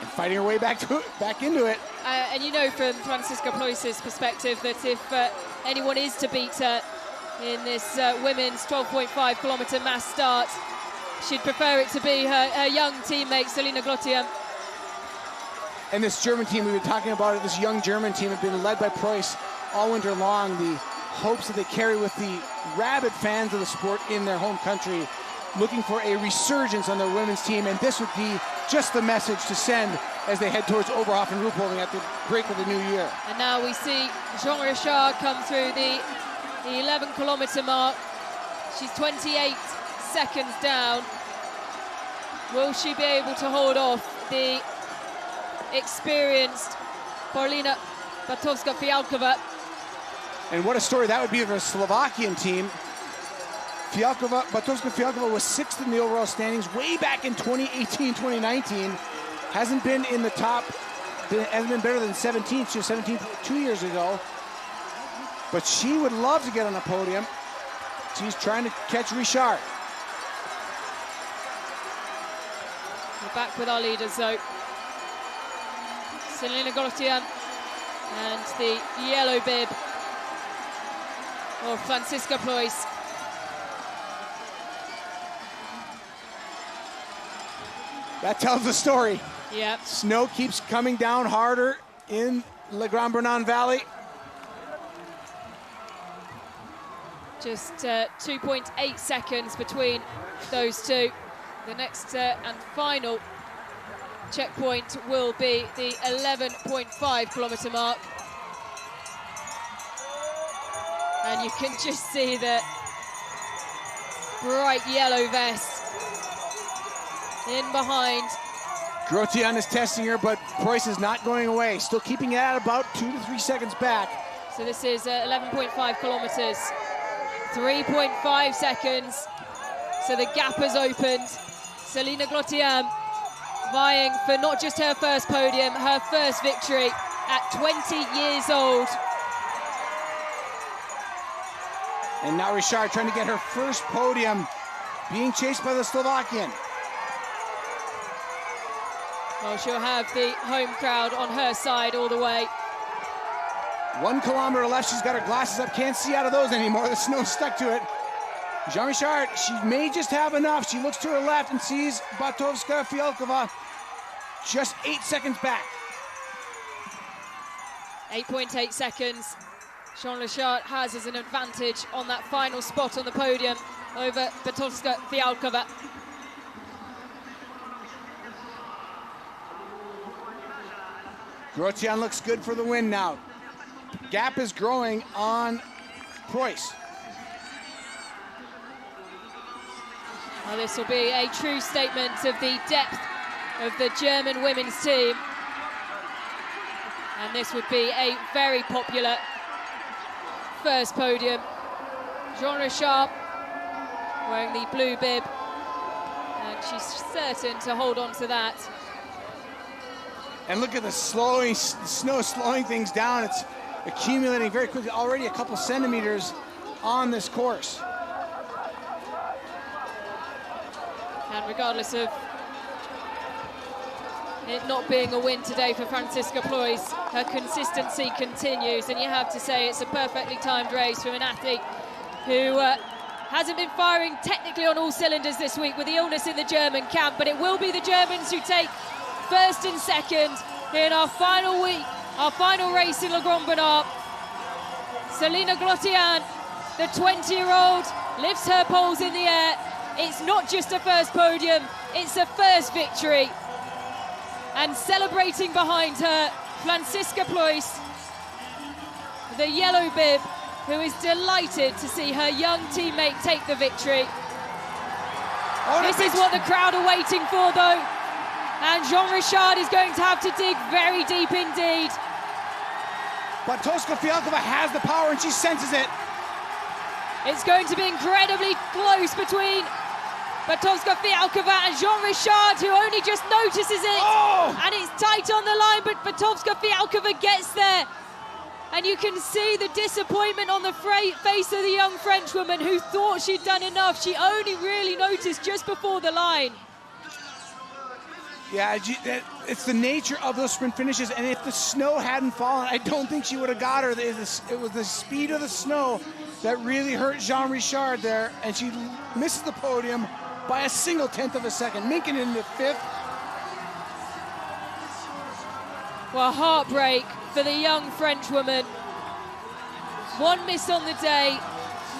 And fighting her way back into it. And you know from Franziska Preuss's perspective that if anyone is to beat her in this women's 12.5 kilometer mass start, she'd prefer it to be her young teammate Selina Glotian. And this German team, we've been talking about it, this young German team have been led by Preuss all winter long. The hopes that they carry with the rabid fans of the sport in their home country, looking for a resurgence on their women's team, and this would be just the message to send as they head towards Oberhof and Ruhpolding at the break of the new year. And now we see Jean Richard come through the 11-kilometer mark. She's 28 seconds down. Will she be able to hold off the experienced Paulina Batowska-Fialkova? And what a story that would be for a Slovakian team. Batowska-Fialkova was 6th in the overall standings way back in 2018-2019. Hasn't been in the top, hasn't been better than 17th. She was 17th 2 years ago. But she would love to get on a podium. She's trying to catch Richard. We're back with our leaders though. Selina Grotian and the yellow bib of Franziska Preuss. That tells the story. Yeah. Snow keeps coming down harder in Le Grand Bornand Valley. Just 2.8 seconds between those two. The next and final checkpoint will be the 11.5 kilometer mark. And you can just see the bright yellow vest in behind. Grotian is testing her, but Preuss is not going away. Still keeping it at about 2 to 3 seconds back. So this is 11.5 kilometers, 3.5 seconds. So the gap has opened. Selina Grotian vying for not just her first podium, her first victory at 20 years old. And now Richard trying to get her first podium, being chased by the Slovakian. Well, she'll have the home crowd on her side all the way. 1 kilometer left. She's got her glasses up. Can't see out of those anymore. The snow's stuck to it. Jean Richard, she may just have enough. She looks to her left and sees Batowska-Fialkova just 8 seconds back. 8.8 seconds. Jean Richard has as an advantage on that final spot on the podium over Batowska-Fialkova. Grotian looks good for the win now. Gap is growing on Preuss. Well, this will be a true statement of the depth of the German women's team. And this would be a very popular first podium. Jean Richard wearing the blue bib, and she's certain to hold on to that. And look at the snow slowing things down. It's accumulating very quickly, already a couple centimeters on this course. And regardless of it not being a win today for Franziska Preuss, her consistency continues, and you have to say it's a perfectly timed race from an athlete who hasn't been firing technically on all cylinders this week with the illness in the German camp, but it will be the Germans who take first and second in our final week, our final race in Le Grand Bornand. Selina Grotian, the 20-year-old, lifts her poles in the air. It's not just a first podium, it's a first victory. And celebrating behind her, Franziska Preuss, the yellow bib, who is delighted to see her young teammate take the victory. This is what the crowd are waiting for, though. And Jean Richard is going to have to dig very deep indeed. Batowska-Fialkova has the power and she senses it. It's going to be incredibly close between Batowska-Fialkova and Jean Richard, who only just notices it. Oh! And it's tight on the line, but Batowska-Fialkova gets there. And you can see the disappointment on the face of the young Frenchwoman who thought she'd done enough. She only really noticed just before the line. Yeah, it's the nature of those sprint finishes, and if the snow hadn't fallen, I don't think she would have got her. It was the speed of the snow that really hurt Jean Richard there, and she misses the podium by a single tenth of a second, making it into fifth. Well, heartbreak for the young Frenchwoman. One miss on the day,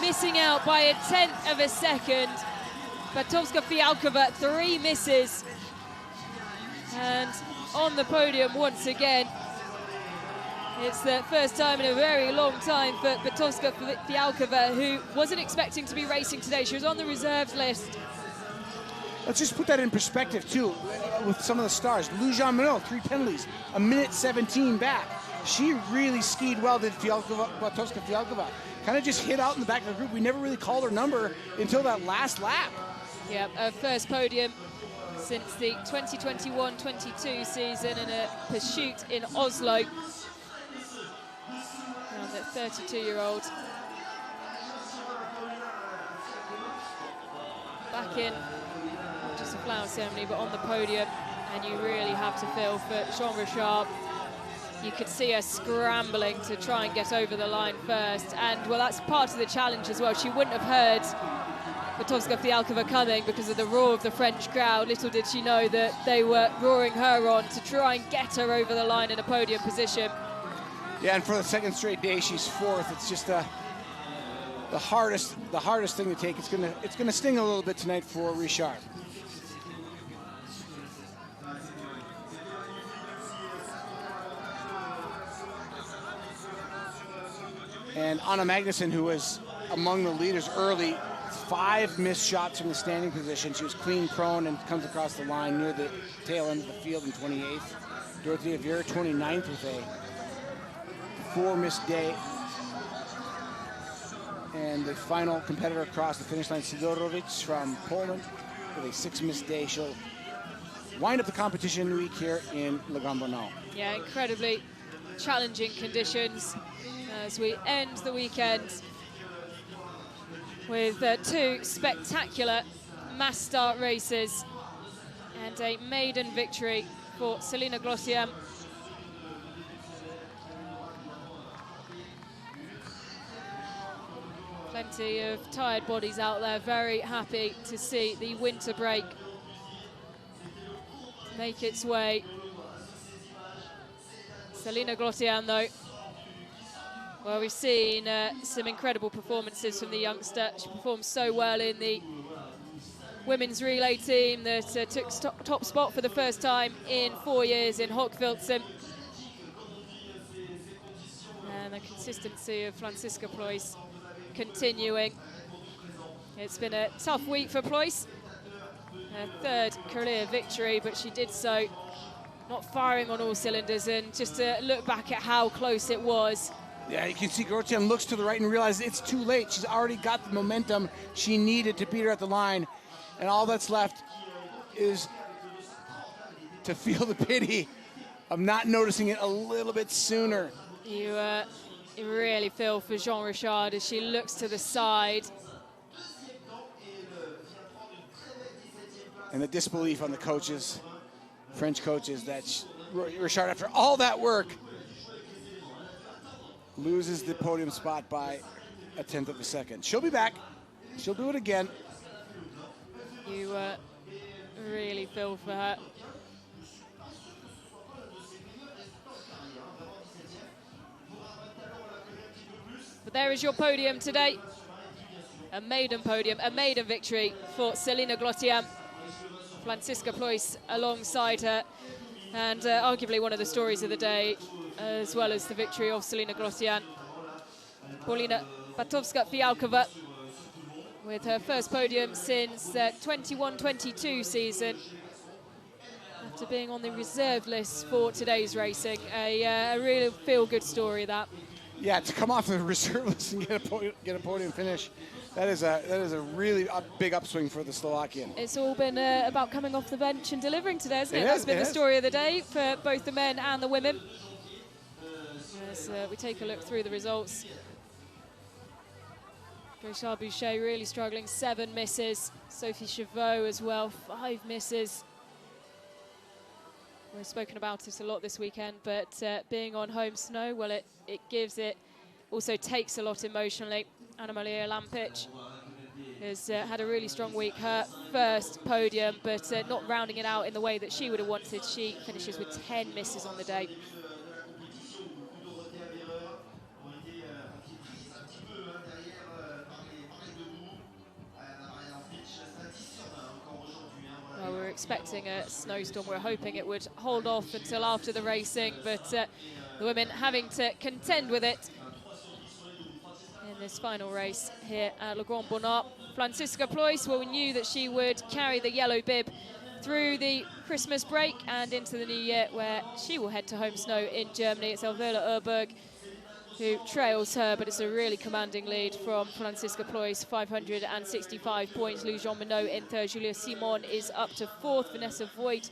missing out by a 1/10 of a second. Bartowska Fialkova, 3 misses. And on the podium once again. It's the first time in a very long time for Bartowska Fialkova, who wasn't expecting to be racing today. She was on the reserves list. Let's just put that in perspective, too, with some of the stars. Lou Jean Monod, 3 penalties, 1:17 back. She really skied well, did Bartowska Fialkova. Kind of just hit out in the back of the group. We never really called her number until that last lap. Yeah, her first podium since the 2021-22 season in a pursuit in Oslo. And the 32-year-old back in not just a flower ceremony, but on the podium, and you really have to feel for Jean Richard. You could see her scrambling to try and get over the line first, and well, that's part of the challenge as well. She wouldn't have heard Bartowska Fialkova coming because of the roar of the French crowd. Little did she know that they were roaring her on to try and get her over the line in a podium position. Yeah, and for the second straight day, she's 4th. It's just the hardest thing to take. It's gonna sting a little bit tonight for Richard. And Anna Magnuson, who was among the leaders early, 5 missed shots from the standing position. She was clean prone and comes across the line near the tail end of the field in 28th. Dorothea Viera, 29th with a 4 missed day. And the final competitor across the finish line, Sidorowicz from Poland, with a 6 missed day. She'll wind up the competition week here in Le Grand Bonnau. Yeah, incredibly challenging conditions as we end the weekend with 2 spectacular mass start races and a maiden victory for Selina Glossiam. Plenty of tired bodies out there, very happy to see the winter break make its way. Selina Glossiam, though, well, we've seen some incredible performances from the youngster. She performed so well in the women's relay team that took top spot for the first time in 4 years in Hochfilzen. And the consistency of Franziska Ploys continuing. It's been a tough week for Ploys. Her 3rd career victory, but she did so not firing on all cylinders, and just to look back at how close it was. Yeah, you can see Grotian looks to the right and realizes it's too late. She's already got the momentum she needed to beat her at the line. And all that's left is to feel the pity of not noticing it a little bit sooner. You really feel for Jean Richard as she looks to the side. And the disbelief on the coaches, French coaches, that Richard, after all that work, loses the podium spot by a 1/10 of a second. She'll be back. She'll do it again. You really feel for her. But there is your podium today. A maiden podium, a maiden victory for Selina Glossiam. Franziska Ploys alongside her. And arguably one of the stories of the day, as well as the victory of Selina Glossiam. Paulina Bartowska Fialkova with her first podium since the 21-22 season, after being on the reserve list for today's racing. A real feel-good story, that. Yeah, to come off the reserve list and get a podium finish, that is a really big upswing for the Slovakian. It's all been about coming off the bench and delivering today, hasn't it? That's been the is. story of the day for both the men and the women. As we take a look through the results. Richard Boucher really struggling, 7 misses. Sophie Chauveau as well, 5 misses. We've spoken about it a lot this weekend, but being on home snow, well, it gives it, also takes a lot emotionally. Anna-Maria Lampic has had a really strong week. Her first podium, but not rounding it out in the way that she would have wanted. She finishes with 10 misses on the day. expecting a snowstorm. We were hoping it would hold off until after the racing, but the women having to contend with it in this final race here at Le Grand Bonnat. Franziska Ploys, well, we knew that she would carry the yellow bib through the Christmas break and into the new year, where she will head to home snow in Germany. It's Alvela Urberg who trails her, but it's a really commanding lead from Franziska Ploys, 565 points. Lou Jean Minot in third. Julia Simon is up to fourth. Vanessa Voigt,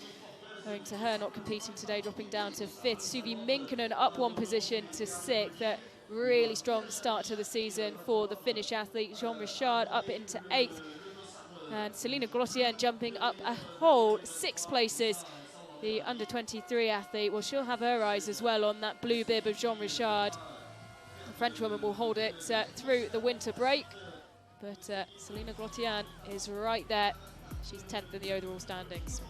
owing to her not competing today, dropping down to fifth. Suvi Minkkinen up one position to sixth. A really strong start to the season for the Finnish athlete. Jean Richard up into eighth. And Selina Glottien jumping up a whole 6 places. The under-23 athlete, well, she'll have her eyes as well on that blue bib of Jean Richard. The French woman will hold it through the winter break. But Selina Glottien is right there. She's 10th in the overall standings.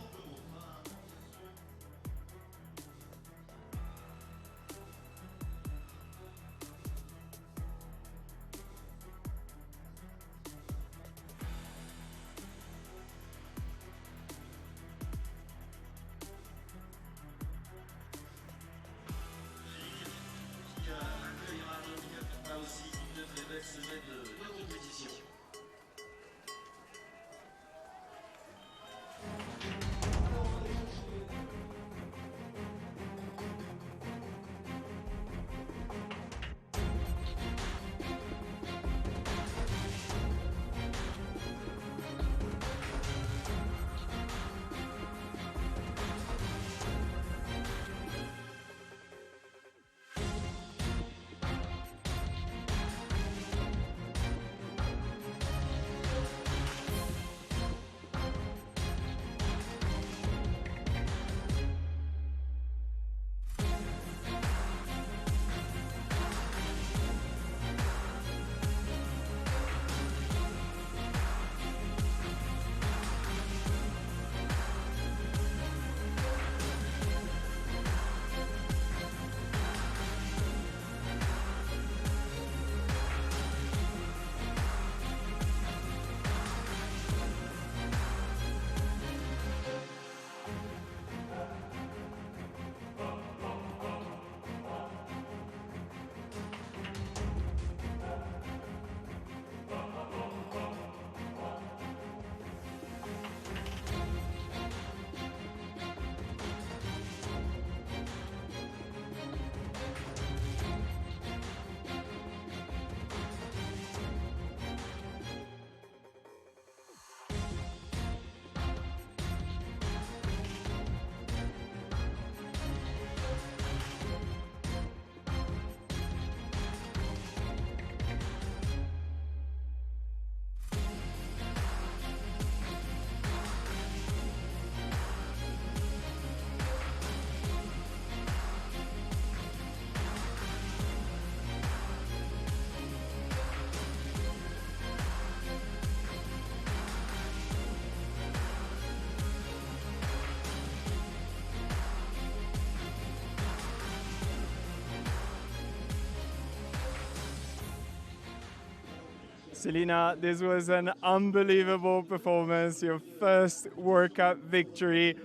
Selina, this was an unbelievable performance, your first World Cup victory.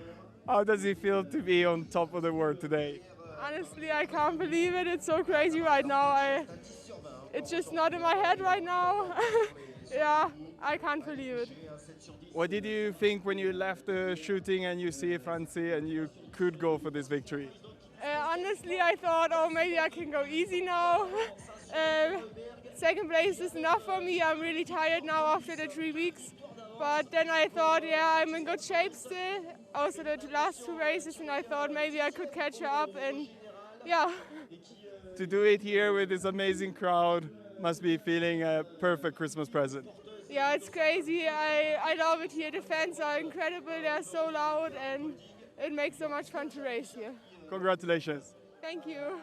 How does it feel to be on top of the world today? Honestly, I can't believe it. It's so crazy right now. It's just not in my head right now. Yeah, I can't believe it. What did you think when you left the shooting and you see Francie and you could go for this victory? Honestly, I thought, oh, maybe I can go easy now. Second place is enough for me. I'm really tired now after the 3 weeks. But then I thought, yeah, I'm in good shape still. Also the last 2 races, and I thought maybe I could catch her up, and yeah. To do it here with this amazing crowd must be feeling a perfect Christmas present. Yeah, it's crazy. I love it here. The fans are incredible. They're so loud, and it makes so much fun to race here. Congratulations. Thank you.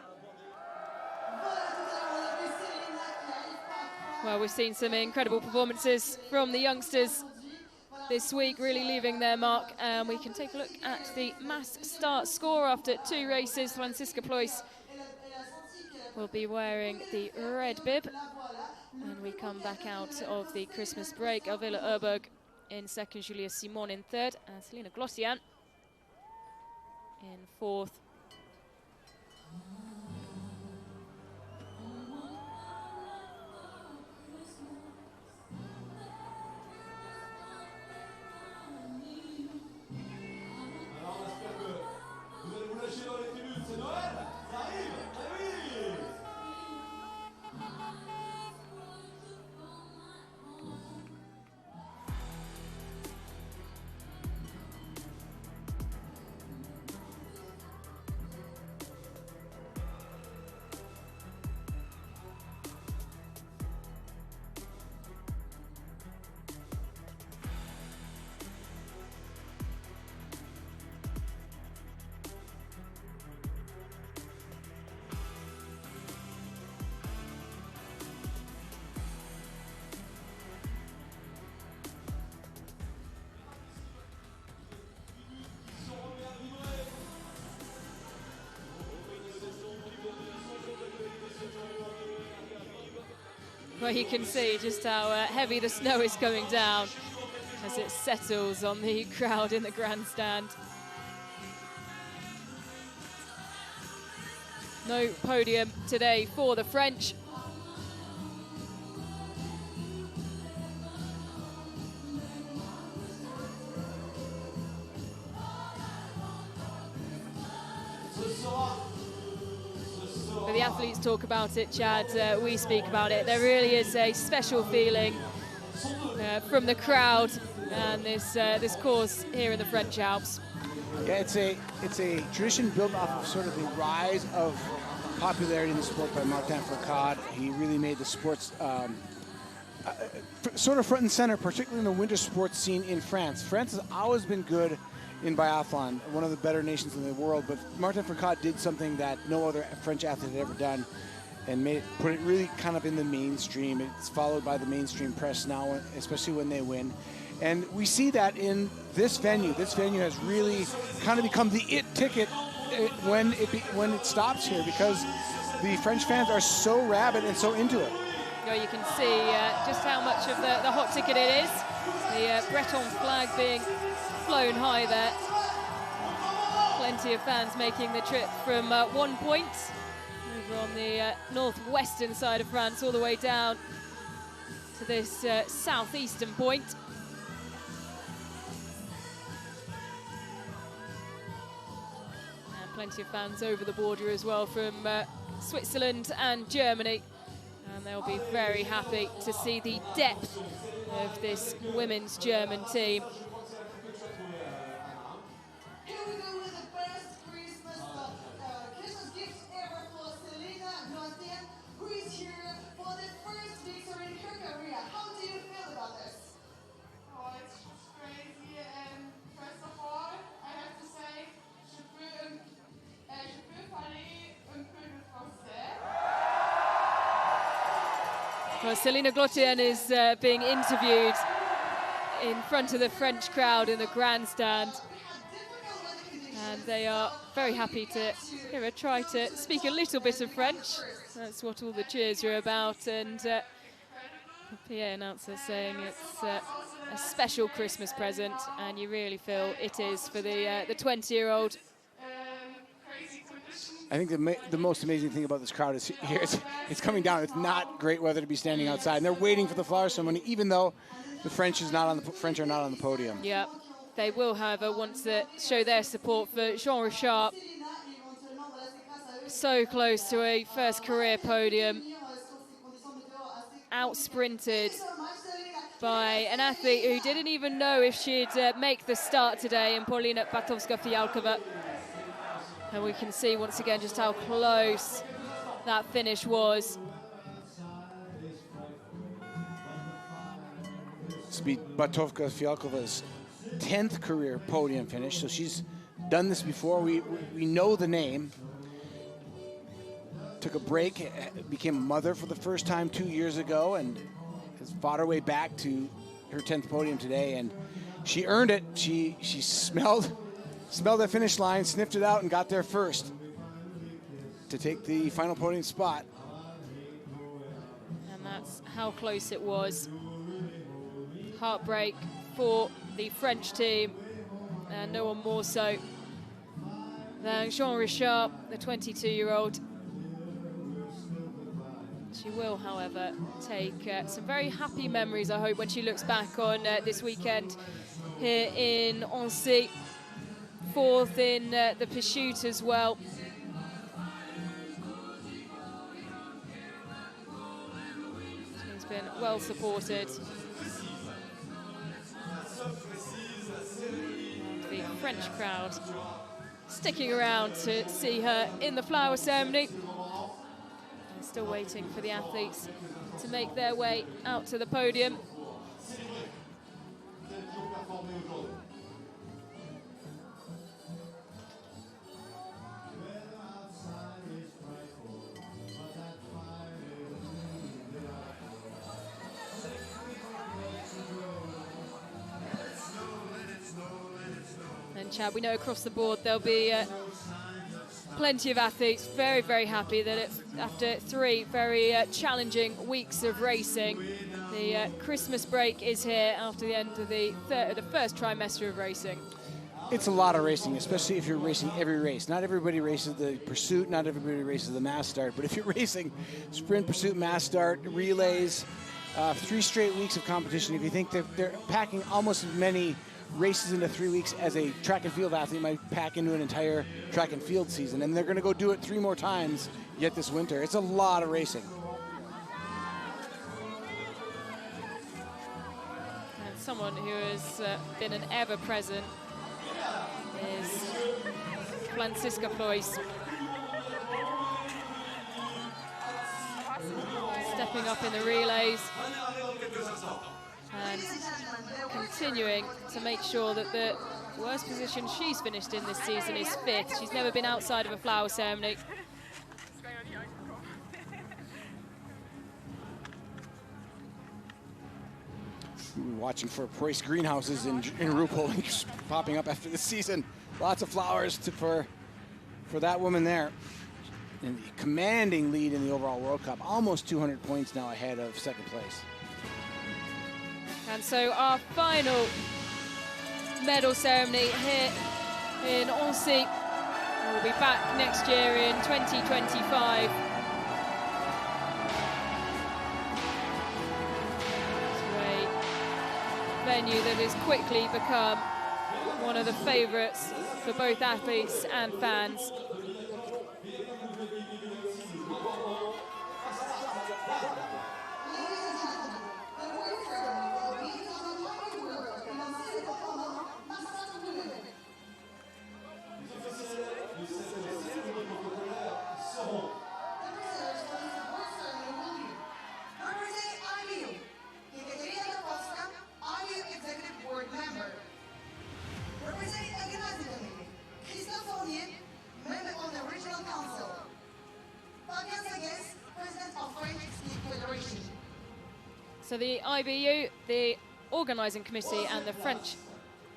Well, we've seen some incredible performances from the youngsters this week, really leaving their mark. And we can take a look at the mass start score after 2 races. Franziska Ploys will be wearing the red bib. And we come back out of the Christmas break. Alvela Urberg in second, Julia Simon in third, and Selina Glossian in fourth. Well, you can see just how heavy the snow is coming down as it settles on the crowd in the grandstand. No podium today for the French. But the athletes talk about it, Chad, we speak about it. There really is a special feeling from the crowd and this course here in the French Alps. Yeah, it's a tradition built off of sort of the rise of popularity in the sport by Martin Fourcade. He really made the sports sort of front and center, particularly in the winter sports scene in France. France has always been good in biathlon, one of the better nations in the world, but Martin Fourcade did something that no other French athlete had ever done and put it really kind of in the mainstream. It's followed by the mainstream press now, especially when they win. And we see that in this venue. This venue has really kind of become the it ticket when it stops here, because the French fans are so rabid and so into it. You can see just how much of the hot ticket it is. The Breton flag being flown high there. Plenty of fans making the trip from 1 point over on the northwestern side of France all the way down to this southeastern point. And plenty of fans over the border as well from Switzerland and Germany. And they'll be very happy to see the depth of this women's German team. Here we go with the best Christmas gift ever for Selina Glossian, who is here for the first victory in her career. How do you feel about this? Oh, it's just crazy. And first of all, I have to say, je peux parler un peu de français. Well, Selina Glossian is being interviewed in front of the French crowd in the grandstand. And they are very happy to hear her try to speak a little bit of French. That's what all the cheers are about. And the PA announcer saying it's a special Christmas present, and you really feel it is for the 20-year-old. I think the most amazing thing about this crowd is here. It's coming down. It's not great weather to be standing outside, and they're waiting for the flower ceremony, even though the French are not on the podium. Yeah, they will, however, want to show their support for Jean Richard. So close to a first career podium, out-sprinted by an athlete who didn't even know if she'd make the start today, in Paulina Patowska-Fialkova. And we can see once again just how close that finish was. This will be Patowska-Fialkova's 10th career podium finish, so she's done this before. We know the name. Took a break, became a mother for the first time 2 years ago, and has fought her way back to her 10th podium today, and she earned it. She smelled that finish line, sniffed it out, and got there first to take the final podium spot. And that's how close it was. Heartbreak for the French team, and no one more so than Jean Richard, the 22-year-old. She will, however, take some very happy memories, I hope, when she looks back on this weekend here in Annecy. 4th in the pursuit as well. She's been well supported. And the French crowd sticking around to see her in the flower ceremony. Still waiting for the athletes to make their way out to the podium. And Chad, we know across the board there'll be plenty of athletes very, very happy that it's after 3 very challenging weeks of racing. The Christmas break is here after the end of the first trimester of racing. It's a lot of racing, especially if you're racing every race. Not everybody races the pursuit, not everybody races the mass start, but if you're racing sprint, pursuit, mass start, relays, 3 straight weeks of competition, if you think that they're packing almost as many races into 3 weeks as a track and field athlete might pack into an entire track and field season, and they're going to go do it 3 more times yet this winter. It's a lot of racing. And someone who has been an ever-present is Franziska Ploys. Stepping up in the relays and continuing to make sure that the worst position she's finished in this season is 5th. She's never been outside of a flower ceremony. Watching for Preuss greenhouses in RuPaul popping up after the season. Lots of flowers for that woman there. In the commanding lead in the overall World Cup. Almost 200 points now ahead of 2nd place. And so our final medal ceremony here in Annecy. We'll be back next year in 2025. Venue that has quickly become one of the favourites for both athletes and fans. So the IBU, the organising committee, and the French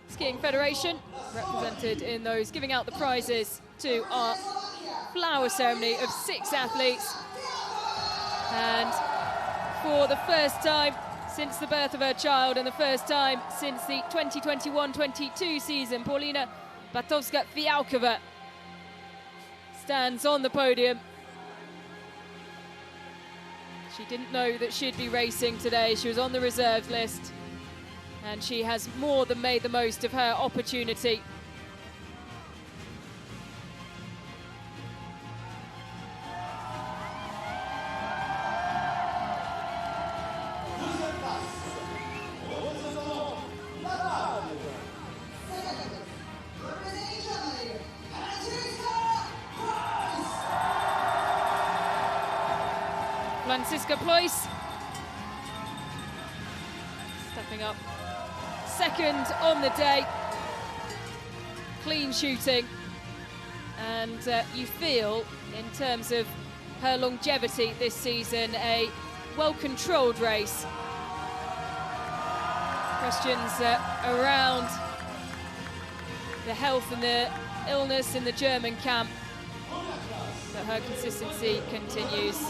Skiing Federation, represented in those giving out the prizes to our flower ceremony of 6 athletes. And for the first time since the birth of her child and the first time since the 2021-22 season, Paulina Batowska-Fialkova stands on the podium. She didn't know that she'd be racing today. She was on the reserves list, and she has more than made the most of her opportunity. Franziska Ploys stepping up 2nd on the day, clean shooting, and you feel in terms of her longevity this season a well-controlled race. Questions around the health and the illness in the German camp, but her consistency continues.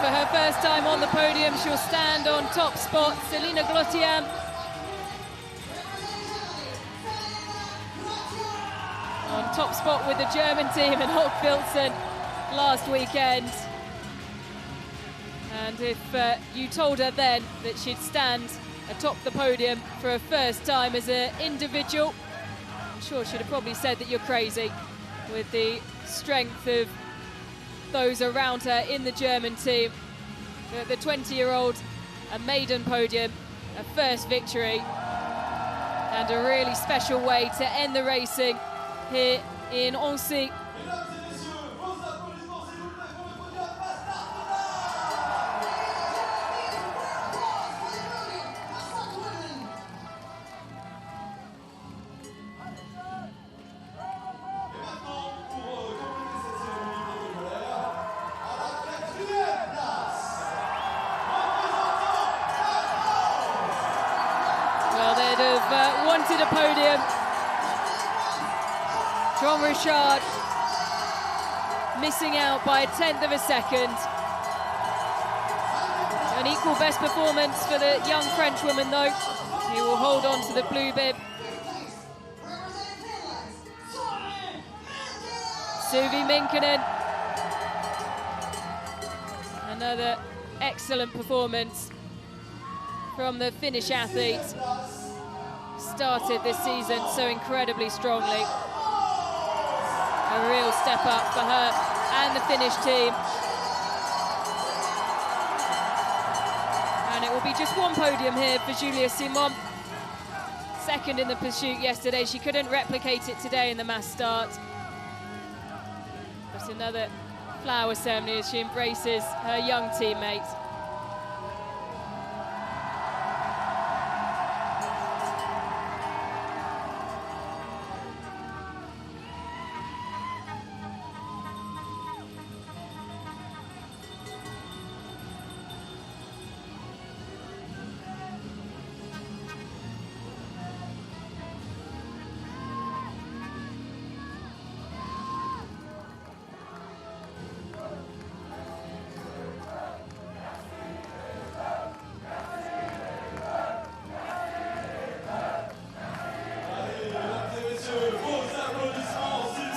for her first time on the podium. She'll stand on top spot. Selina Glottian. On top spot with the German team in Hochfilzen last weekend. And if you told her then that she'd stand atop the podium for her first time as an individual, I'm sure she'd have probably said that you're crazy, with the strength of those around her in the German team. The 20-year-old, a maiden podium, a first victory, and a really special way to end the racing here in Annecy. Well, they'd have wanted a podium. Jean Richard missing out by 1/10 of a second. An equal best performance for the young Frenchwoman, though, who will hold on to the blue bib. Suvi Minkkinen. Another excellent performance from the Finnish athlete. Started this season so incredibly strongly. A real step up for her and the Finnish team. And it will be just one podium here for Julia Simon. Second in the pursuit yesterday. She couldn't replicate it today in the mass start. But another flower ceremony as she embraces her young teammate.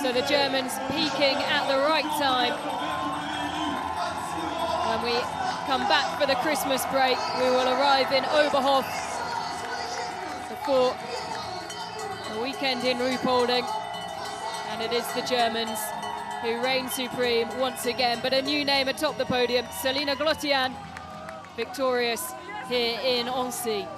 So the Germans peaking at the right time. When we come back for the Christmas break, we will arrive in Oberhof before the weekend in Ruhpolding. And it is the Germans who reign supreme once again. But a new name atop the podium, Selina Glottian, victorious here in Annecy.